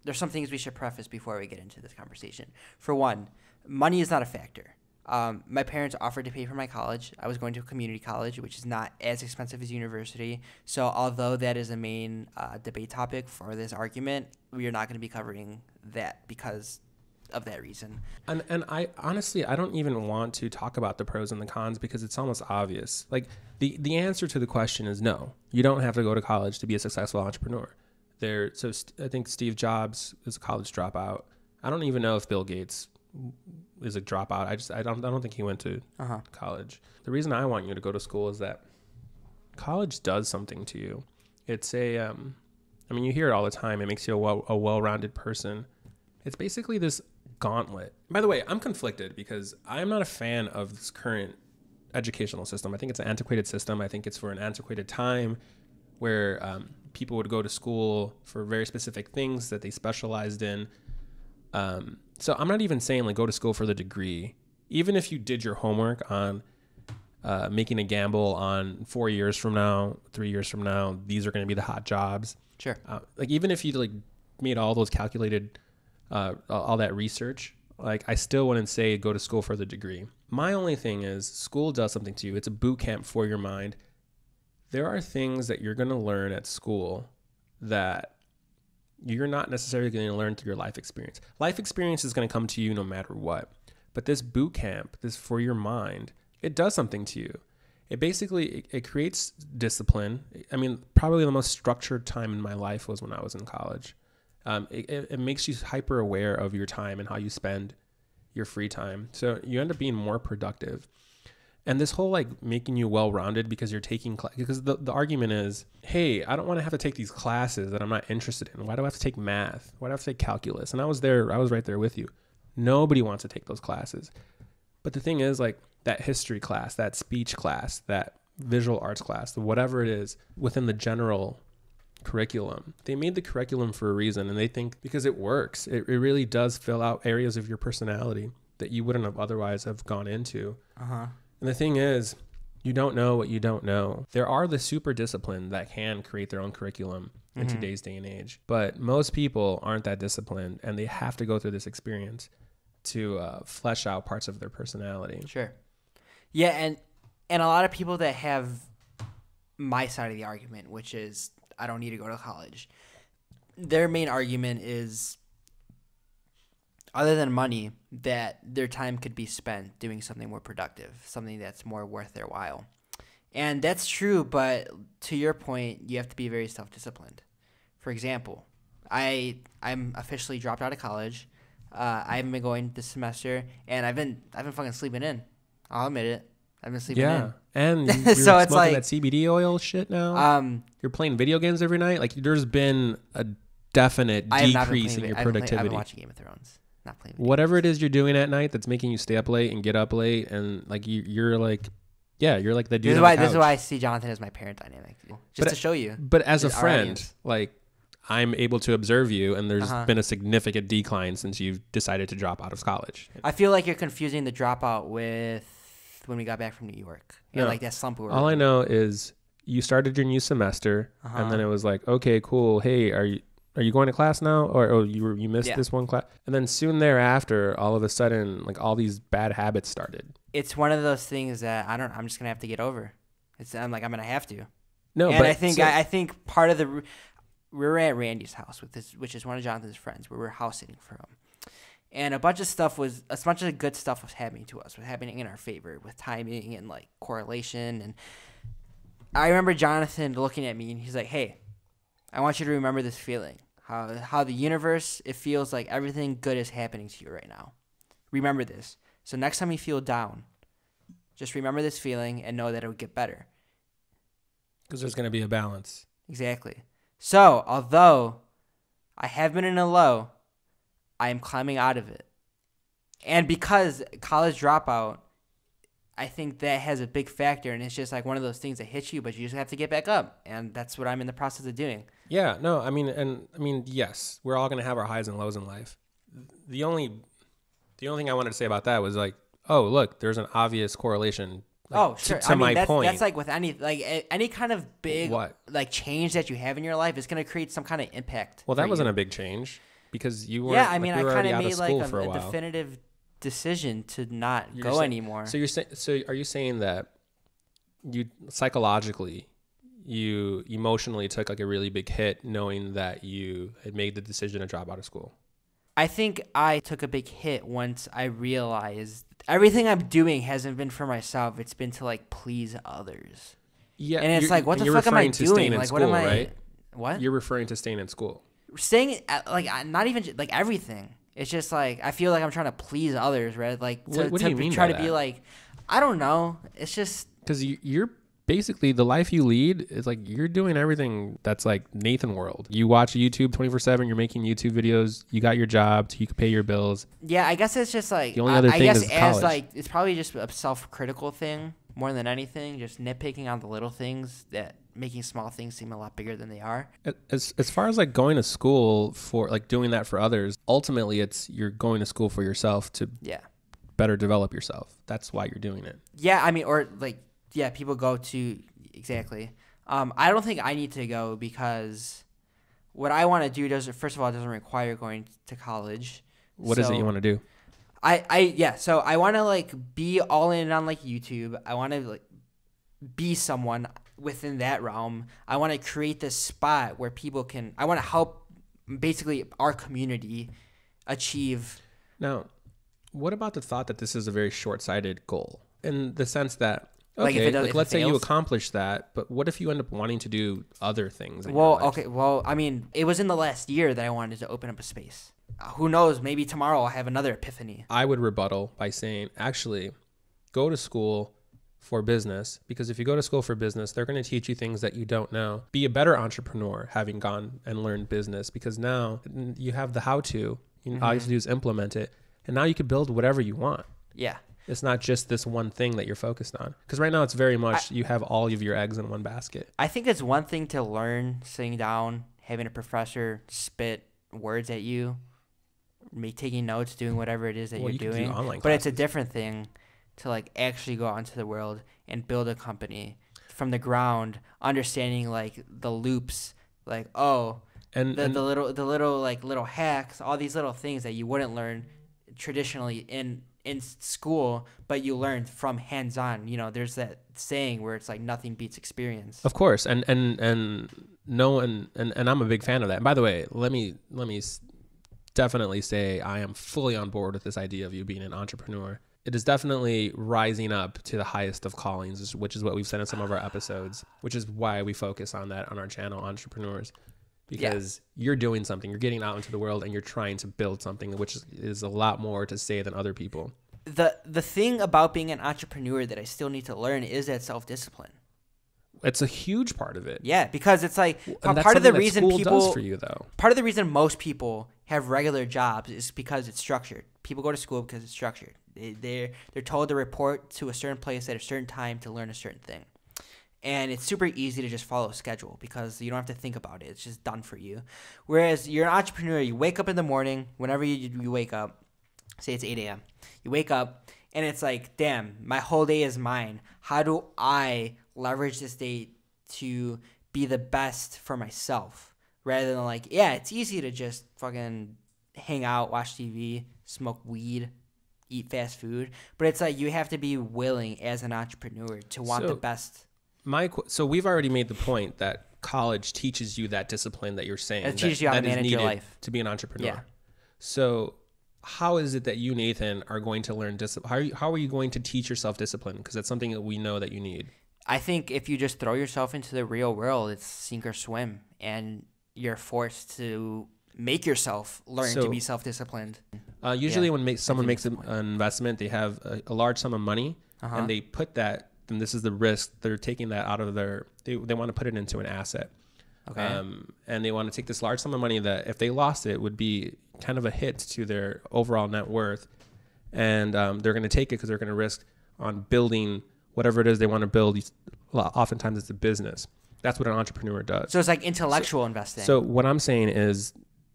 [SPEAKER 2] things we should preface before we get into this conversation. For one, money is not a factor. My parents offered to pay for my college. I was going to a community college, which is not as expensive as university. So although that is a main debate topic for this argument, we are not going to be covering that because of that reason.
[SPEAKER 1] And I honestly, I don't even want to talk about the pros and the cons because it's almost obvious. Like the answer to the question is no. You don't have to go to college to be a successful entrepreneur. I think Steve Jobs is a college dropout. I don't even know if Bill Gates is a dropout. I don't think he went to college. The reason I want you to go to school is that college does something to you. It's I mean, you hear it all the time. It makes you a well-rounded person. It's basically this gauntlet. By the way, I'm conflicted because I'm not a fan of this current educational system. I think it's an antiquated system. I think it's for an antiquated time where people would go to school for very specific things that they specialized in. So I'm not even saying like go to school for the degree. Even if you did your homework on making a gamble on 4 years from now, 3 years from now, these are going to be the hot jobs.
[SPEAKER 2] Sure.
[SPEAKER 1] Like even if you like made all those calculated, all that research, like I still wouldn't say go to school for the degree. My only thing is school does something to you. It's a boot camp for your mind. There are things that you're going to learn at school that you're not necessarily going to learn through your life experience. Life experience is going to come to you no matter what. But this boot camp, this for your mind, it does something to you. It basically, it creates discipline. I mean, probably the most structured time in my life was when I was in college. It makes you hyper aware of your time and how you spend your free time. So you end up being more productive. And this whole like making you well-rounded because you're taking because the argument is, hey, I don't want to have to take these classes that I'm not interested in. Why do I have to take math? Why do I have to take calculus? And I was right there with you. Nobody wants to take those classes. But the thing is, like that history class, that speech class, that visual arts class, whatever it is within the general curriculum, they made the curriculum for a reason, and they think because it works, it really does fill out areas of your personality that you wouldn't have otherwise have gone into. And the thing is, you don't know what you don't know. There are the super disciplined that can create their own curriculum in today's day and age, but most people aren't that disciplined, and they have to go through this experience to flesh out parts of their personality.
[SPEAKER 2] Sure. Yeah, and a lot of people that have my side of the argument, which is I don't need to go to college, their main argument is, other than money, that their time could be spent doing something more productive, something that's more worth their while. And that's true, but to your point, you have to be very self-disciplined. For example, I'm officially dropped out of college. I haven't been going this semester, and I've been fucking sleeping in. I'll admit it. I've been sleeping in.
[SPEAKER 1] Yeah, and you're
[SPEAKER 2] so it's
[SPEAKER 1] smoking
[SPEAKER 2] like
[SPEAKER 1] that CBD oil shit now. You're playing video games every night. Like there's been a definite decrease in your productivity.
[SPEAKER 2] I've been watching Game of Thrones, not playing video
[SPEAKER 1] whatever
[SPEAKER 2] games.
[SPEAKER 1] it is you're doing at night that's making you stay up late and get up late, and like you're like, yeah, you're like the dude.
[SPEAKER 2] This is why I see Jonathan as my parent dynamic, just to show you.
[SPEAKER 1] But as a friend,
[SPEAKER 2] audience,
[SPEAKER 1] like I'm able to observe you, and there's been a significant decline since you've decided to drop out of college.
[SPEAKER 2] I feel like you're confusing the dropout with when we got back from New York.
[SPEAKER 1] No.
[SPEAKER 2] Like that slump.
[SPEAKER 1] All I know is you started your new semester, and then it was like, okay, cool. Hey, are you going to class now? Or you missed this one class? And then soon thereafter, all of a sudden, like all these bad habits started.
[SPEAKER 2] It's one of those things that I'm just gonna have to get over. I'm gonna have to.
[SPEAKER 1] No,
[SPEAKER 2] and
[SPEAKER 1] but
[SPEAKER 2] I think part of we were at Randy's house which is one of Jonathan's friends. We were house sitting for him. And a bunch of good stuff was happening to us, was happening in our favor with timing and like correlation. And I remember Jonathan looking at me and he's like, "Hey, I want you to remember this feeling. How the universe, it feels like everything good is happening to you right now. Remember this. So next time you feel down, just remember this feeling and know that it will get better."
[SPEAKER 1] Because there's going to be a balance.
[SPEAKER 2] Exactly. So although I have been in a low, I am climbing out of it. And because college dropout, I think that has a big factor, and it's just like one of those things that hits you, but you just have to get back up. And that's what I'm in the process of doing.
[SPEAKER 1] Yeah, no, I mean, yes, we're all going to have our highs and lows in life. The only The only thing I wanted to say about that was like, oh, look, there's an obvious correlation. Like,
[SPEAKER 2] sure.
[SPEAKER 1] To my point.
[SPEAKER 2] That's like with any kind of big like change that you have in your life is going to create some kind of impact.
[SPEAKER 1] Well, that wasn't a big change because you were.
[SPEAKER 2] Yeah, I mean, I kind of made like
[SPEAKER 1] a
[SPEAKER 2] definitive decision to not go anymore.
[SPEAKER 1] So are you saying that you psychologically, you emotionally took like a really big hit knowing that you had made the decision to drop out of school?
[SPEAKER 2] I think I took a big hit once I realized everything I'm doing hasn't been for myself. It's been to like please others.
[SPEAKER 1] Yeah.
[SPEAKER 2] And it's like, what the fuck am I doing? Like, what am I? Right? What?
[SPEAKER 1] You're referring to staying in school.
[SPEAKER 2] Staying like not even like everything. It's just like I feel like I'm trying to please others, right? Like
[SPEAKER 1] what do you mean
[SPEAKER 2] try
[SPEAKER 1] by
[SPEAKER 2] to
[SPEAKER 1] that?
[SPEAKER 2] be like, I don't know. It's just
[SPEAKER 1] because you're basically the life you lead is like you're doing everything that's like Nathan world. You watch YouTube 24/7. You're making YouTube videos. You got your job so you can pay your bills.
[SPEAKER 2] Yeah, I guess it's just like
[SPEAKER 1] the only other thing is college.
[SPEAKER 2] Like it's probably just a self-critical thing more than anything. Just nitpicking on the little things that making small things seem a lot bigger than they are.
[SPEAKER 1] As far as like going to school for like doing that for others, ultimately it's you're going to school for yourself to better develop yourself. That's why you're doing it.
[SPEAKER 2] Yeah, I mean, or like. Yeah, people go to exactly. I don't think I need to go because what I want to do doesn't require going to college.
[SPEAKER 1] What is it you want to do?
[SPEAKER 2] So I want to like be all in on like YouTube. I want to like be someone within that realm. I want to create this spot where people can. I want to help basically our community achieve.
[SPEAKER 1] Now, what about the thought that this is a very short-sighted goal in the sense that? Okay, let's say you accomplish that, but what if you end up wanting to do other things?
[SPEAKER 2] Well, I mean, it was in the last year that I wanted to open up a space. Who knows? Maybe tomorrow I'll have another epiphany.
[SPEAKER 1] I would rebuttal by saying, actually, go to school for business, because if you go to school for business, they're going to teach you things that you don't know. Be a better entrepreneur having gone and learned business, because now you have the how-to. All you have to do is implement it, and now you can build whatever you want.
[SPEAKER 2] Yeah.
[SPEAKER 1] It's not just this one thing that you're focused on. Because right now it's very much you have all of your eggs in one basket.
[SPEAKER 2] I think it's one thing to learn sitting down, having a professor spit words at you, taking notes, doing whatever it is that you're doing. But it's a different thing to like actually go out into the world and build a company from the ground, understanding like the loops, like the little hacks, all these little things that you wouldn't learn traditionally in school, but you learned from hands-on. You know, there's that saying where it's like nothing beats experience.
[SPEAKER 1] Of course, and no one, and I'm a big fan of that. And by the way, let me definitely say I am fully on board with this idea of you being an entrepreneur. It is definitely rising up to the highest of callings, which is what we've said in some of our episodes, which is why we focus on that on our channel, Entrepreneurs. Because you're doing something, you're getting out into the world and you're trying to build something, which is a lot more to say than other people.
[SPEAKER 2] The thing about being an entrepreneur that I still need to learn is that self-discipline.
[SPEAKER 1] It's a huge part of it.
[SPEAKER 2] Yeah, because it's like part of the reason part of the reason most people have regular jobs is because it's structured. People go to school because it's structured. They're told to report to a certain place at a certain time to learn a certain thing. And it's super easy to just follow a schedule because you don't have to think about it. It's just done for you. Whereas you're an entrepreneur, you wake up in the morning, whenever you wake up, say it's 8 a.m. You wake up and it's like, damn, my whole day is mine. How do I leverage this day to be the best for myself? Rather than like, yeah, it's easy to just fucking hang out, watch TV, smoke weed, eat fast food. But it's like you have to be willing as an entrepreneur to want the best.
[SPEAKER 1] So we've already made the point that college teaches you that discipline that you're saying.
[SPEAKER 2] It teaches you how to manage your life.
[SPEAKER 1] To be an entrepreneur.
[SPEAKER 2] Yeah.
[SPEAKER 1] So how is it that you, Nathan, are going to learn discipline? How are you going to teach yourself discipline? Because that's something that we know that you need.
[SPEAKER 2] I think if you just throw yourself into the real world, it's sink or swim. And you're forced to make yourself learn to be self-disciplined.
[SPEAKER 1] Usually when someone makes an investment, they have a large sum of money and they put that, then this is the risk. They're taking that out of they want to put it into an asset. Okay. And they want to take this large sum of money that if they lost it would be kind of a hit to their overall net worth. And they're going to take it because they're going to risk on building whatever it is they want to build. Oftentimes it's a business. That's what an entrepreneur does.
[SPEAKER 2] So it's like intellectual investing.
[SPEAKER 1] So what I'm saying is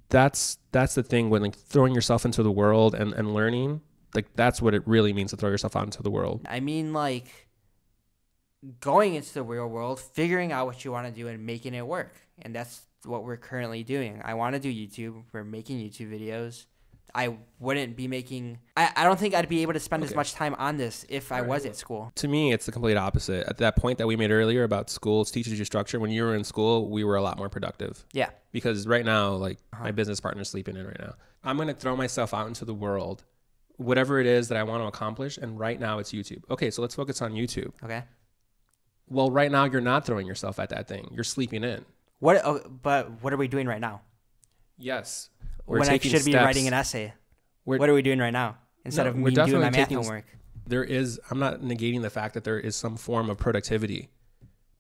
[SPEAKER 1] that's the thing when like throwing yourself into the world and learning Like, that's what it really means to throw yourself out into the world.
[SPEAKER 2] I mean, like, going into the real world, figuring out what you want to do and making it work. And that's what we're currently doing. I want to do YouTube. We're making YouTube videos. I wouldn't be making... I don't think I'd be able to spend as much time on this if I was at school.
[SPEAKER 1] To me, it's the complete opposite. At that point that we made earlier about school teaches you structure, when you were in school, we were a lot more productive.
[SPEAKER 2] Yeah.
[SPEAKER 1] Because right now, like, my business partner's sleeping in right now. I'm going to throw myself out into the world, whatever it is that I want to accomplish, and right now it's YouTube. Okay, so let's focus on YouTube.
[SPEAKER 2] Okay.
[SPEAKER 1] Well, right now you're not throwing yourself at that thing. You're sleeping in.
[SPEAKER 2] But what are we doing right now?
[SPEAKER 1] Yes.
[SPEAKER 2] When I should be writing an essay. What are we doing right now instead of me doing my math homework?
[SPEAKER 1] I'm not negating the fact that there is some form of productivity.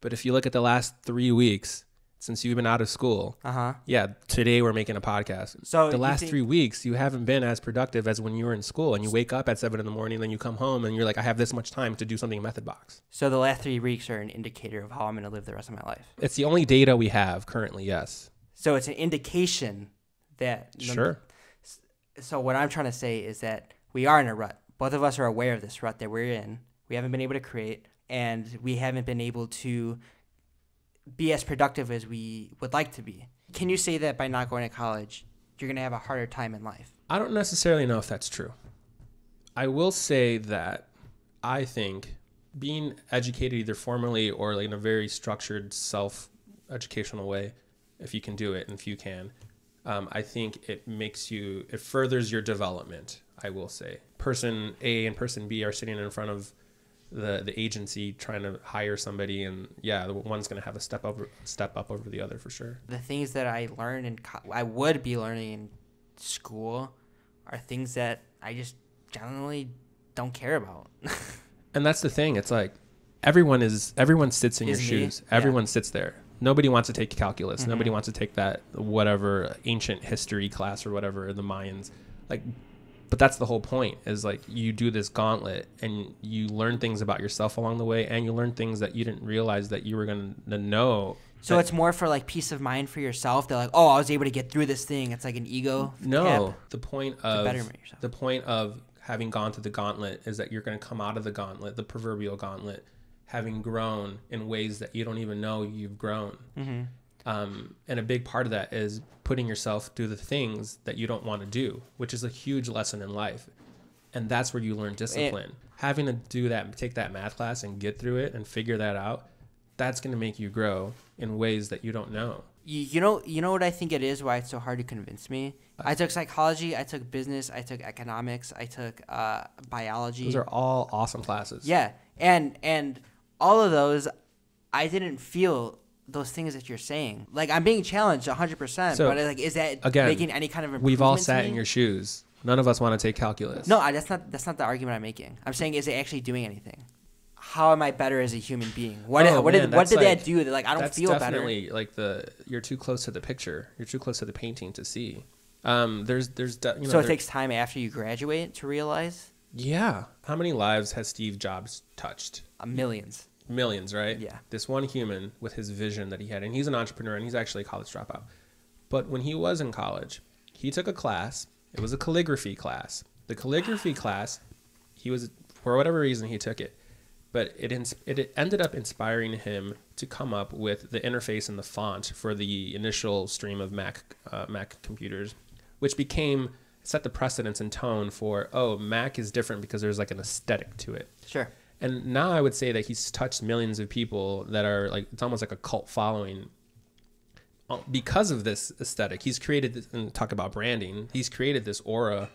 [SPEAKER 1] But if you look at the last 3 weeks since you've been out of school, today we're making a podcast. So the last 3 weeks, you haven't been as productive as when you were in school, and you wake up at 7 a.m, then you come home and you're like, I have this much time to do something in Methodbox.
[SPEAKER 2] So the last 3 weeks are an indicator of how I'm going to live the rest of my life.
[SPEAKER 1] It's the only data we have currently, yes.
[SPEAKER 2] So it's an indication that...
[SPEAKER 1] Sure.
[SPEAKER 2] So what I'm trying to say is that we are in a rut. Both of us are aware of this rut that we're in. We haven't been able to create, and we haven't been able to be as productive as we would like to be. Can you say that by not going to college, you're going to have a harder time in life?
[SPEAKER 1] I don't necessarily know if that's true. I will say that I think being educated either formally or like in a very structured self-educational way, if you can do it and if you can, I think it furthers your development, I will say. Person A and person B are sitting in front of the agency trying to hire somebody, and the one's going to have a step up over the other for sure. The
[SPEAKER 2] things that I learned I would be learning in school are things that I just generally don't care about.
[SPEAKER 1] And that's the thing. It's like everyone sits in your shoes. Everyone sits there. Nobody wants to take calculus. Mm-hmm. Nobody wants to take that whatever ancient history class or whatever, the Mayans. Like, but that's the whole point, is like you do this gauntlet and you learn things about yourself along the way, and you learn things that you didn't realize that you were going to know.
[SPEAKER 2] So it's more for like peace of mind for yourself. They're like, oh, I was able to get through this thing. It's like an ego.
[SPEAKER 1] No, the point of having gone through the gauntlet is that you're going to come out of the gauntlet, the proverbial gauntlet, having grown in ways that you don't even know you've grown. Mm-hmm. And a big part of that is putting yourself through the things that you don't want to do, which is a huge lesson in life. And that's where you learn discipline. Having to do that, take that math class and get through it and figure that out, that's going to make you grow in ways that you don't know.
[SPEAKER 2] You know what I think it is, why it's so hard to convince me? I took psychology, I took business, I took economics, I took biology.
[SPEAKER 1] Those are all awesome classes.
[SPEAKER 2] Yeah, and all of those, I didn't feel those things that you're saying. Like, I'm being challenged 100%, but like, is that making any kind of improvement?
[SPEAKER 1] We've all sat in your shoes. None of us want to take calculus.
[SPEAKER 2] No, that's not the argument I'm making. I'm saying, is it actually doing anything? How am I better as a human being? What did that do? Like, I don't feel better. That's definitely
[SPEAKER 1] like you're too close to the picture. You're too close to the painting to see.
[SPEAKER 2] So it takes time after you graduate to realize?
[SPEAKER 1] Yeah. How many lives has Steve Jobs touched?
[SPEAKER 2] Millions.
[SPEAKER 1] Millions, right?
[SPEAKER 2] Yeah.
[SPEAKER 1] This one human with his vision that he had, and he's an entrepreneur, and he's actually a college dropout. But when he was in college, he took a class. It was a calligraphy class. The calligraphy class, for whatever reason, he took it. But it ended up inspiring him to come up with the interface and the font for the initial stream of Mac computers, which set the precedence and tone for, Mac is different because there's like an aesthetic to it.
[SPEAKER 2] Sure.
[SPEAKER 1] And now I would say that he's touched millions of people that are like, it's almost like a cult following because of this aesthetic. He's created this, and talk about branding, he's created this aura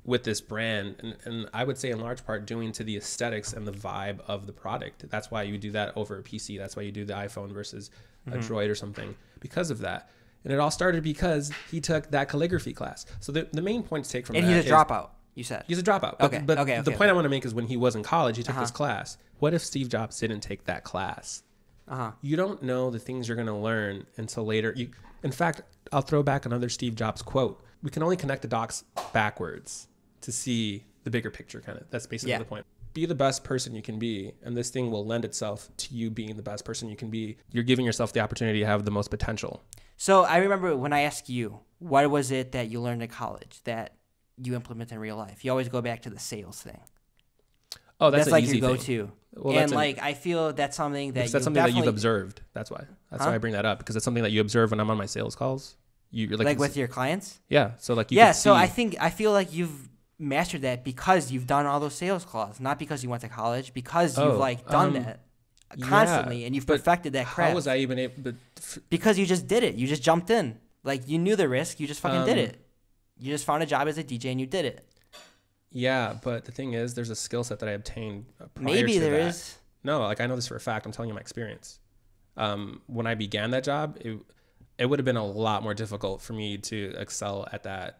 [SPEAKER 1] with this brand, and I would say in large part doing to the aesthetics and the vibe of the product. That's why you do that over a PC. That's why you do the iPhone versus a Droid or something, because of that. And it all started because he took that calligraphy class. So the main point to take from that is...
[SPEAKER 2] And he's a dropout, you said.
[SPEAKER 1] He's a dropout. But the point I want to make is when he was in college, he took this class. What if Steve Jobs didn't take that class? You don't know the things you're going to learn until later. In fact, I'll throw back another Steve Jobs quote. We can only connect the dots backwards to see the bigger picture, kind of. That's basically the point. Be the best person you can be, and this thing will lend itself to you being the best person you can be. You're giving yourself the opportunity to have the most potential.
[SPEAKER 2] So I remember when I asked you, what was it that you learned in college that you implement in real life? You always go back to the sales thing.
[SPEAKER 1] Oh, that's
[SPEAKER 2] like
[SPEAKER 1] easy
[SPEAKER 2] your go-to.
[SPEAKER 1] Well,
[SPEAKER 2] and like I feel that's something that
[SPEAKER 1] you've observed. That's why I bring that up, because it's something that you observe when I'm on my sales calls. You're
[SPEAKER 2] like with your clients.
[SPEAKER 1] Yeah. So like
[SPEAKER 2] so I feel like you've mastered that because you've done all those sales calls, not because you went to college, because you've like done that constantly and you've perfected that craft.
[SPEAKER 1] How was I even able?
[SPEAKER 2] Because you just did it. You just jumped in. Like you knew the risk. You just fucking did it. You just found a job as a DJ and you did it.
[SPEAKER 1] Yeah, but the thing is, there's a skill set that I obtained prior
[SPEAKER 2] Maybe
[SPEAKER 1] to
[SPEAKER 2] there
[SPEAKER 1] that.
[SPEAKER 2] is.
[SPEAKER 1] No, like I know this for a fact. I'm telling you my experience. When I began that job, it would have been a lot more difficult for me to excel at that.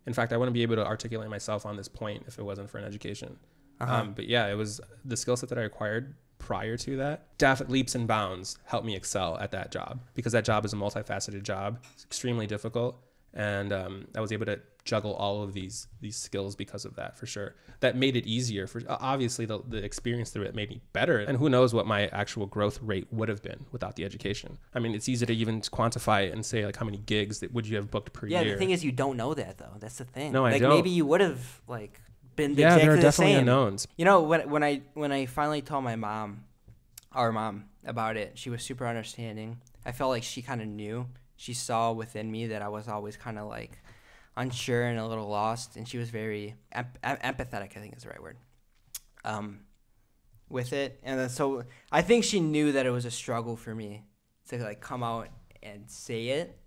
[SPEAKER 1] In fact, I wouldn't be able to articulate myself on this point if it wasn't for an education. But yeah, it was the skill set that I acquired prior to that. Definitely leaps and bounds helped me excel at that job, because that job is a multifaceted job. It's extremely difficult. And I was able to juggle all of these skills because of that, for sure. That made it easier. For obviously, the experience through it made me better. And who knows what my actual growth rate would have been without the education. I mean, it's easy to even quantify it and say, like, how many gigs that would you have booked per year?
[SPEAKER 2] Yeah, the thing is, you don't know that, though. That's the thing.
[SPEAKER 1] No, I don't.
[SPEAKER 2] Maybe you would have, like, been exactly the same.
[SPEAKER 1] Yeah, there are definitely unknowns.
[SPEAKER 2] You know, when I finally told my mom, our mom, about it, she was super understanding. I felt like she kind of knew. She saw within me that I was always kind of like unsure and a little lost, and she was very empathetic, I think is the right word, with it. And then, so I think she knew that it was a struggle for me to like come out and say it,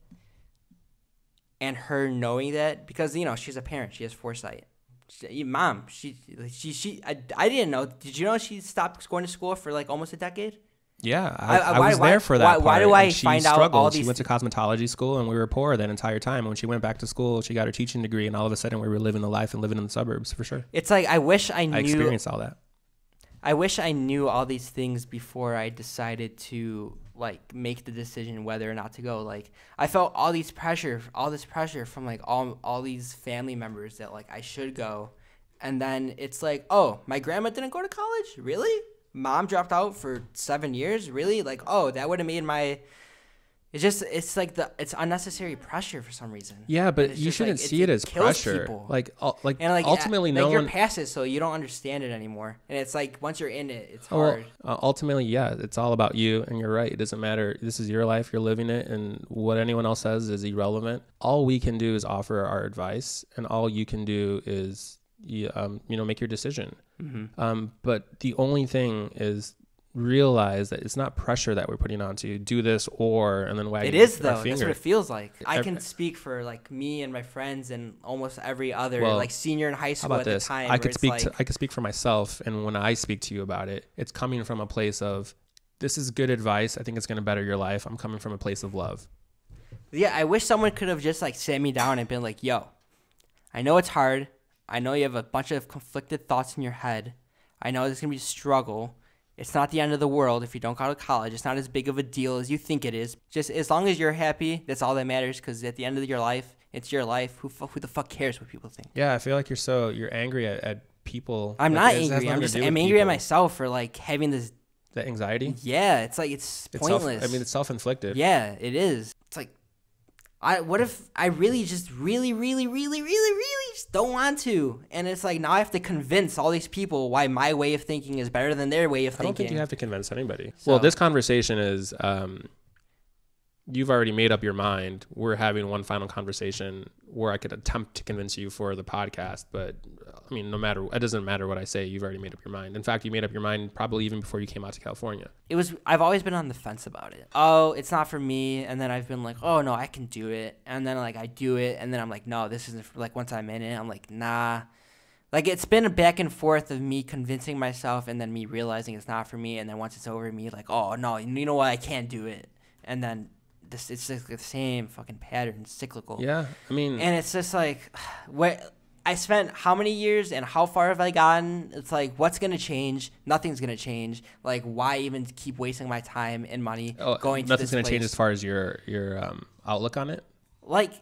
[SPEAKER 2] and her knowing that, because you know she's a parent, she has foresight. Mom, I didn't know. Did you know she stopped going to school for like almost a decade?
[SPEAKER 1] Yeah, I was there for that part.
[SPEAKER 2] Why do I find out all these?
[SPEAKER 1] She went to cosmetology school, and we were poor that entire time. When she went back to school, she got her teaching degree, and all of a sudden, we were living the life and living in the suburbs, for sure.
[SPEAKER 2] It's like I wish I knew.
[SPEAKER 1] I experienced all that.
[SPEAKER 2] I wish I knew all these things before I decided to like make the decision whether or not to go. Like I felt all this pressure from like all these family members that like I should go, and then it's like, oh, my grandma didn't go to college, really? Mom dropped out for 7 years, really? Like, oh, that would have made my. It's like it's unnecessary pressure for some reason.
[SPEAKER 1] Yeah, but you shouldn't see it as pressure.
[SPEAKER 2] People.
[SPEAKER 1] Like
[SPEAKER 2] like
[SPEAKER 1] ultimately, no one.
[SPEAKER 2] You're past it, so you don't understand it anymore. And it's like once you're in it, it's hard.
[SPEAKER 1] Ultimately, yeah, it's all about you, and you're right. It doesn't matter. This is your life. You're living it, and what anyone else says is irrelevant. All we can do is offer our advice, and all you can do is make your decision. Mm-hmm. But the only thing is realize that it's not pressure that we're putting on to do this and then wag
[SPEAKER 2] it is though.
[SPEAKER 1] Our finger.
[SPEAKER 2] That's what it feels like. I can speak for like me and my friends and almost every other like senior in high school at the time.
[SPEAKER 1] I could speak for myself, and when I speak to you about it, it's coming from a place of this is good advice. I think it's going to better your life. I'm coming from a place of love.
[SPEAKER 2] Yeah, I wish someone could have just like sat me down and been like, "Yo, I know it's hard. I know you have a bunch of conflicted thoughts in your head. I know there's going to be a struggle. It's not the end of the world if you don't go to college. It's not as big of a deal as you think it is. Just as long as you're happy, that's all that matters, because at the end of your life, it's your life. Who the fuck cares what people think?"
[SPEAKER 1] Yeah, I feel like you're angry at people.
[SPEAKER 2] I'm not angry. I'm angry at myself for like having this.
[SPEAKER 1] That anxiety?
[SPEAKER 2] Yeah, it's like it's pointless.
[SPEAKER 1] It's self-inflicted.
[SPEAKER 2] Yeah, it is. It's like, what if I really just really just don't want to? And it's like now I have to convince all these people why my way of thinking is better than their way of thinking.
[SPEAKER 1] I don't think you have to convince anybody. So, well, this conversation is, you've already made up your mind. We're having one final conversation where I could attempt to convince you for the podcast, but I mean, it doesn't matter what I say. You've already made up your mind. In fact, you made up your mind probably even before you came out to California.
[SPEAKER 2] I've always been on the fence about it. Oh, it's not for me. And then I've been like, oh no, I can do it. And then like I do it. And then I'm like, no, this isn't like once I'm in it, I'm like, nah. Like it's been a back and forth of me convincing myself and then me realizing it's not for me. And then once it's over, me like, oh no, you know what? I can't do it. And then it's like the same fucking pattern, cyclical.
[SPEAKER 1] Yeah. I mean,
[SPEAKER 2] and it's just like, what I spent how many years and how far have I gotten? It's like, what's going to change? Nothing's going to change. Like, why even keep wasting my time and money going to this place?
[SPEAKER 1] Nothing's going to change as far as your outlook on it?
[SPEAKER 2] Like,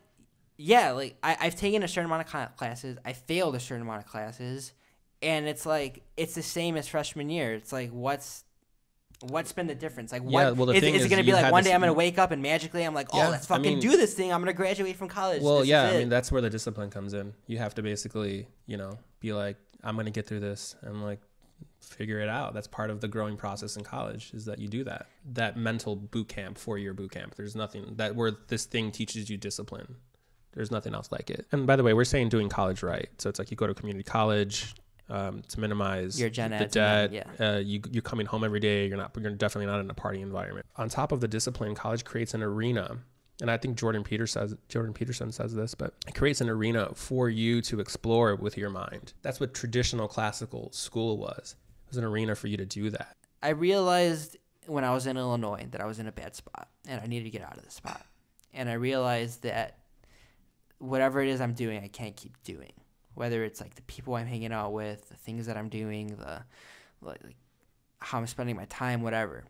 [SPEAKER 2] yeah, like I've taken a certain amount of classes. I failed a certain amount of classes. And it's like, it's the same as freshman year. It's like, What's been the difference? Like,
[SPEAKER 1] Yeah,
[SPEAKER 2] what
[SPEAKER 1] well, the
[SPEAKER 2] is
[SPEAKER 1] thing
[SPEAKER 2] it
[SPEAKER 1] is
[SPEAKER 2] going to be
[SPEAKER 1] you
[SPEAKER 2] like
[SPEAKER 1] had
[SPEAKER 2] one
[SPEAKER 1] this-
[SPEAKER 2] day I'm going to wake up and magically I'm like, oh,
[SPEAKER 1] Yeah,
[SPEAKER 2] let's fucking do this thing. I'm going to graduate from college.
[SPEAKER 1] Well,
[SPEAKER 2] This
[SPEAKER 1] yeah,
[SPEAKER 2] is
[SPEAKER 1] I
[SPEAKER 2] it.
[SPEAKER 1] mean, that's where the discipline comes in. You have to basically, be like, I'm going to get through this and like figure it out. That's part of the growing process in college, is that you do that mental boot camp, 4-year boot camp. There's nothing that where this thing teaches you discipline. There's nothing else like it. And by the way, we're saying doing college right. So it's like you go to community college to minimize
[SPEAKER 2] Your gen
[SPEAKER 1] the
[SPEAKER 2] eds
[SPEAKER 1] debt.
[SPEAKER 2] and then,
[SPEAKER 1] You're coming home every day. You're definitely not in a party environment. On top of the discipline, college creates an arena. And I think Jordan Peterson says this, but it creates an arena for you to explore with your mind. That's what traditional classical school was. It was an arena for you to do that.
[SPEAKER 2] I realized when I was in Illinois that I was in a bad spot and I needed to get out of this spot. And I realized that whatever it is I'm doing, I can't keep doing. Whether it's like the people I'm hanging out with, the things that I'm doing, like how I'm spending my time, whatever.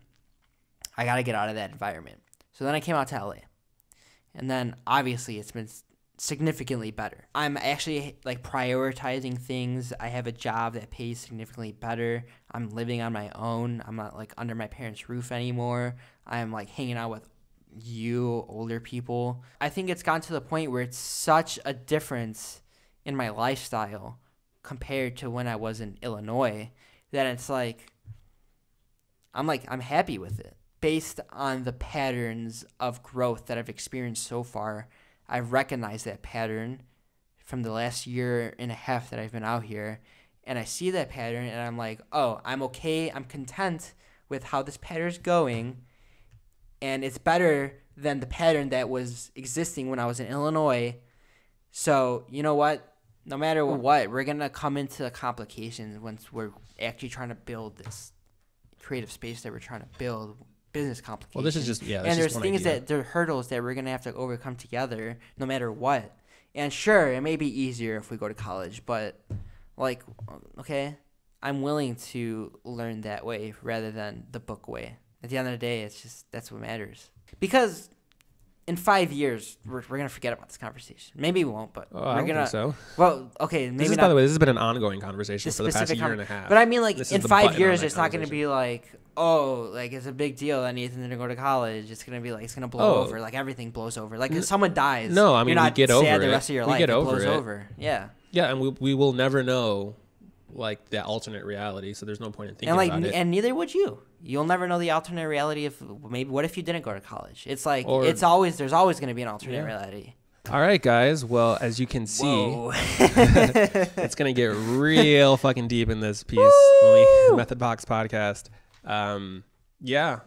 [SPEAKER 2] I got to get out of that environment. So then I came out to LA. And then obviously it's been significantly better. I'm actually like prioritizing things. I have a job that pays significantly better. I'm living on my own. I'm not like under my parents' roof anymore. I'm like hanging out with you older people. I think it's gotten to the point where it's such a difference in my lifestyle compared to when I was in Illinois that it's like I'm happy with it. Based on the patterns of growth that I've experienced so far, I've recognized that pattern from the last year and a half that I've been out here, and I see that pattern and I'm like, oh, I'm okay, I'm content with how this pattern is going, and it's better than the pattern that was existing when I was in Illinois. So, you know what? No matter what, we're going to come into complications once we're actually trying to build this creative space that we're trying to build, business complications.
[SPEAKER 1] Well, this is just,
[SPEAKER 2] and there's things there are hurdles that we're going to have to overcome together no matter what. And sure, it may be easier if we go to college, but like, okay, I'm willing to learn that way rather than the book way. At the end of the day, it's just, that's what matters. Because in 5 years, we're going to forget about this conversation. Maybe we won't, but
[SPEAKER 1] I don't think so.
[SPEAKER 2] Well, okay, maybe not.
[SPEAKER 1] By the way, this has been an ongoing conversation for the past year and a half.
[SPEAKER 2] But I mean, like, in 5 years, it's not going to
[SPEAKER 1] conversation.
[SPEAKER 2] be like, oh, like, it's a big deal that Nathan didn't go to college. It's going to be like, it's going to blow over. Like, everything blows over. Like, if someone dies,
[SPEAKER 1] no, I mean,
[SPEAKER 2] you're not
[SPEAKER 1] we get over
[SPEAKER 2] sad
[SPEAKER 1] it.
[SPEAKER 2] the rest of your
[SPEAKER 1] We
[SPEAKER 2] life.
[SPEAKER 1] get
[SPEAKER 2] It
[SPEAKER 1] over
[SPEAKER 2] blows
[SPEAKER 1] it.
[SPEAKER 2] over. Yeah.
[SPEAKER 1] Yeah, and we will never know, like, the alternate reality, so there's no point in thinking about it.
[SPEAKER 2] And neither would you. You'll never know the alternate reality of maybe what if you didn't go to college. It's like there's always going to be an alternate reality.
[SPEAKER 1] All right, guys. Well, as you can see, it's gonna get real fucking deep in this piece. Methodbox Podcast. Yeah.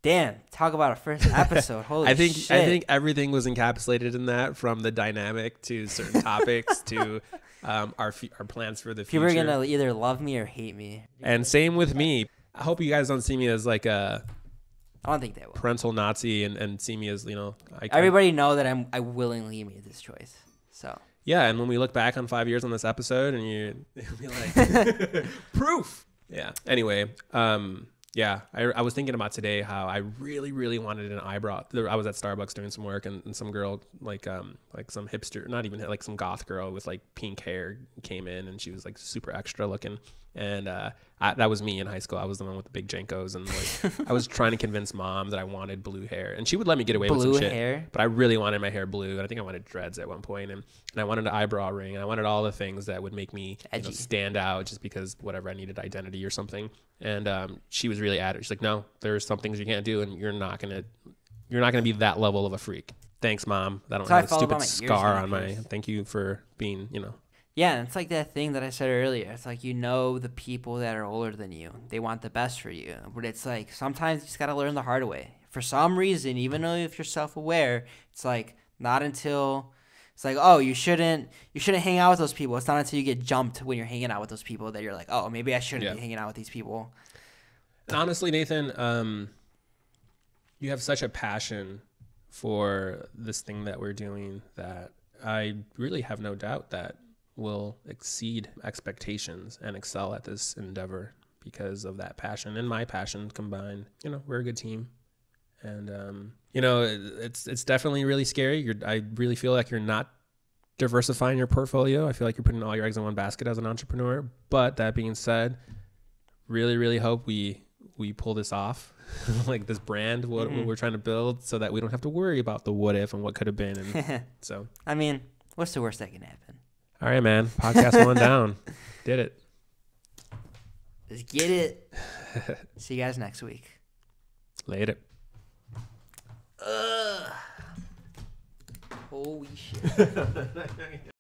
[SPEAKER 2] Damn, talk about a first episode. Holy shit.
[SPEAKER 1] I think everything was encapsulated in that, from the dynamic to certain topics to our plans for the future.
[SPEAKER 2] People are gonna either love me or hate me.
[SPEAKER 1] And same with me. I hope you guys don't see me as like a
[SPEAKER 2] I don't think they will.
[SPEAKER 1] parental Nazi and see me as,
[SPEAKER 2] Everybody know that I willingly made this choice. So
[SPEAKER 1] yeah, and when we look back on 5 years on this episode and you'll be like proof. Yeah. Anyway, yeah, I was thinking about today how I really, really wanted an eyebrow. I was at Starbucks doing some work, and some girl, like some hipster, not even like some goth girl with like pink hair came in, and she was like super extra looking. And that was me in high school. I was the one with the big Jenkos, and like I was trying to convince mom that I wanted blue hair, and she would let me get away with some shit.
[SPEAKER 2] Blue hair?
[SPEAKER 1] But I really wanted my hair blue, and I think I wanted dreads at one point, and I wanted an eyebrow ring, and I wanted all the things that would make me stand out, just because whatever, I needed identity or something. And she was really at it. She's like, no, there's some things you can't do, and you're not gonna be that level of a freak. Thanks, mom. I don't have a stupid scar on my. Thank you for being,
[SPEAKER 2] Yeah, and it's like that thing that I said earlier. It's like, the people that are older than you. They want the best for you. But it's like sometimes you just got to learn the hard way. For some reason, even though if you're self-aware, it's like not until it's like, oh, you shouldn't hang out with those people. It's not until you get jumped when you're hanging out with those people that you're like, oh, maybe I shouldn't be hanging out with these people.
[SPEAKER 1] And honestly, Nathan, you have such a passion for this thing that we're doing that I really have no doubt that will exceed expectations and excel at this endeavor because of that passion and my passion combined. We're a good team, and it's definitely really scary. I really feel like you're not diversifying your portfolio. I feel like you're putting all your eggs in one basket as an entrepreneur. But that being said, really, really hope we we pull this off, like this brand, what we're trying to build, so that we don't have to worry about the what if and what could have been. And so,
[SPEAKER 2] I mean, what's the worst that can happen?
[SPEAKER 1] All right, man. Podcast one down. Did it.
[SPEAKER 2] Let's get it. See you guys next week.
[SPEAKER 1] Later.
[SPEAKER 2] Holy shit.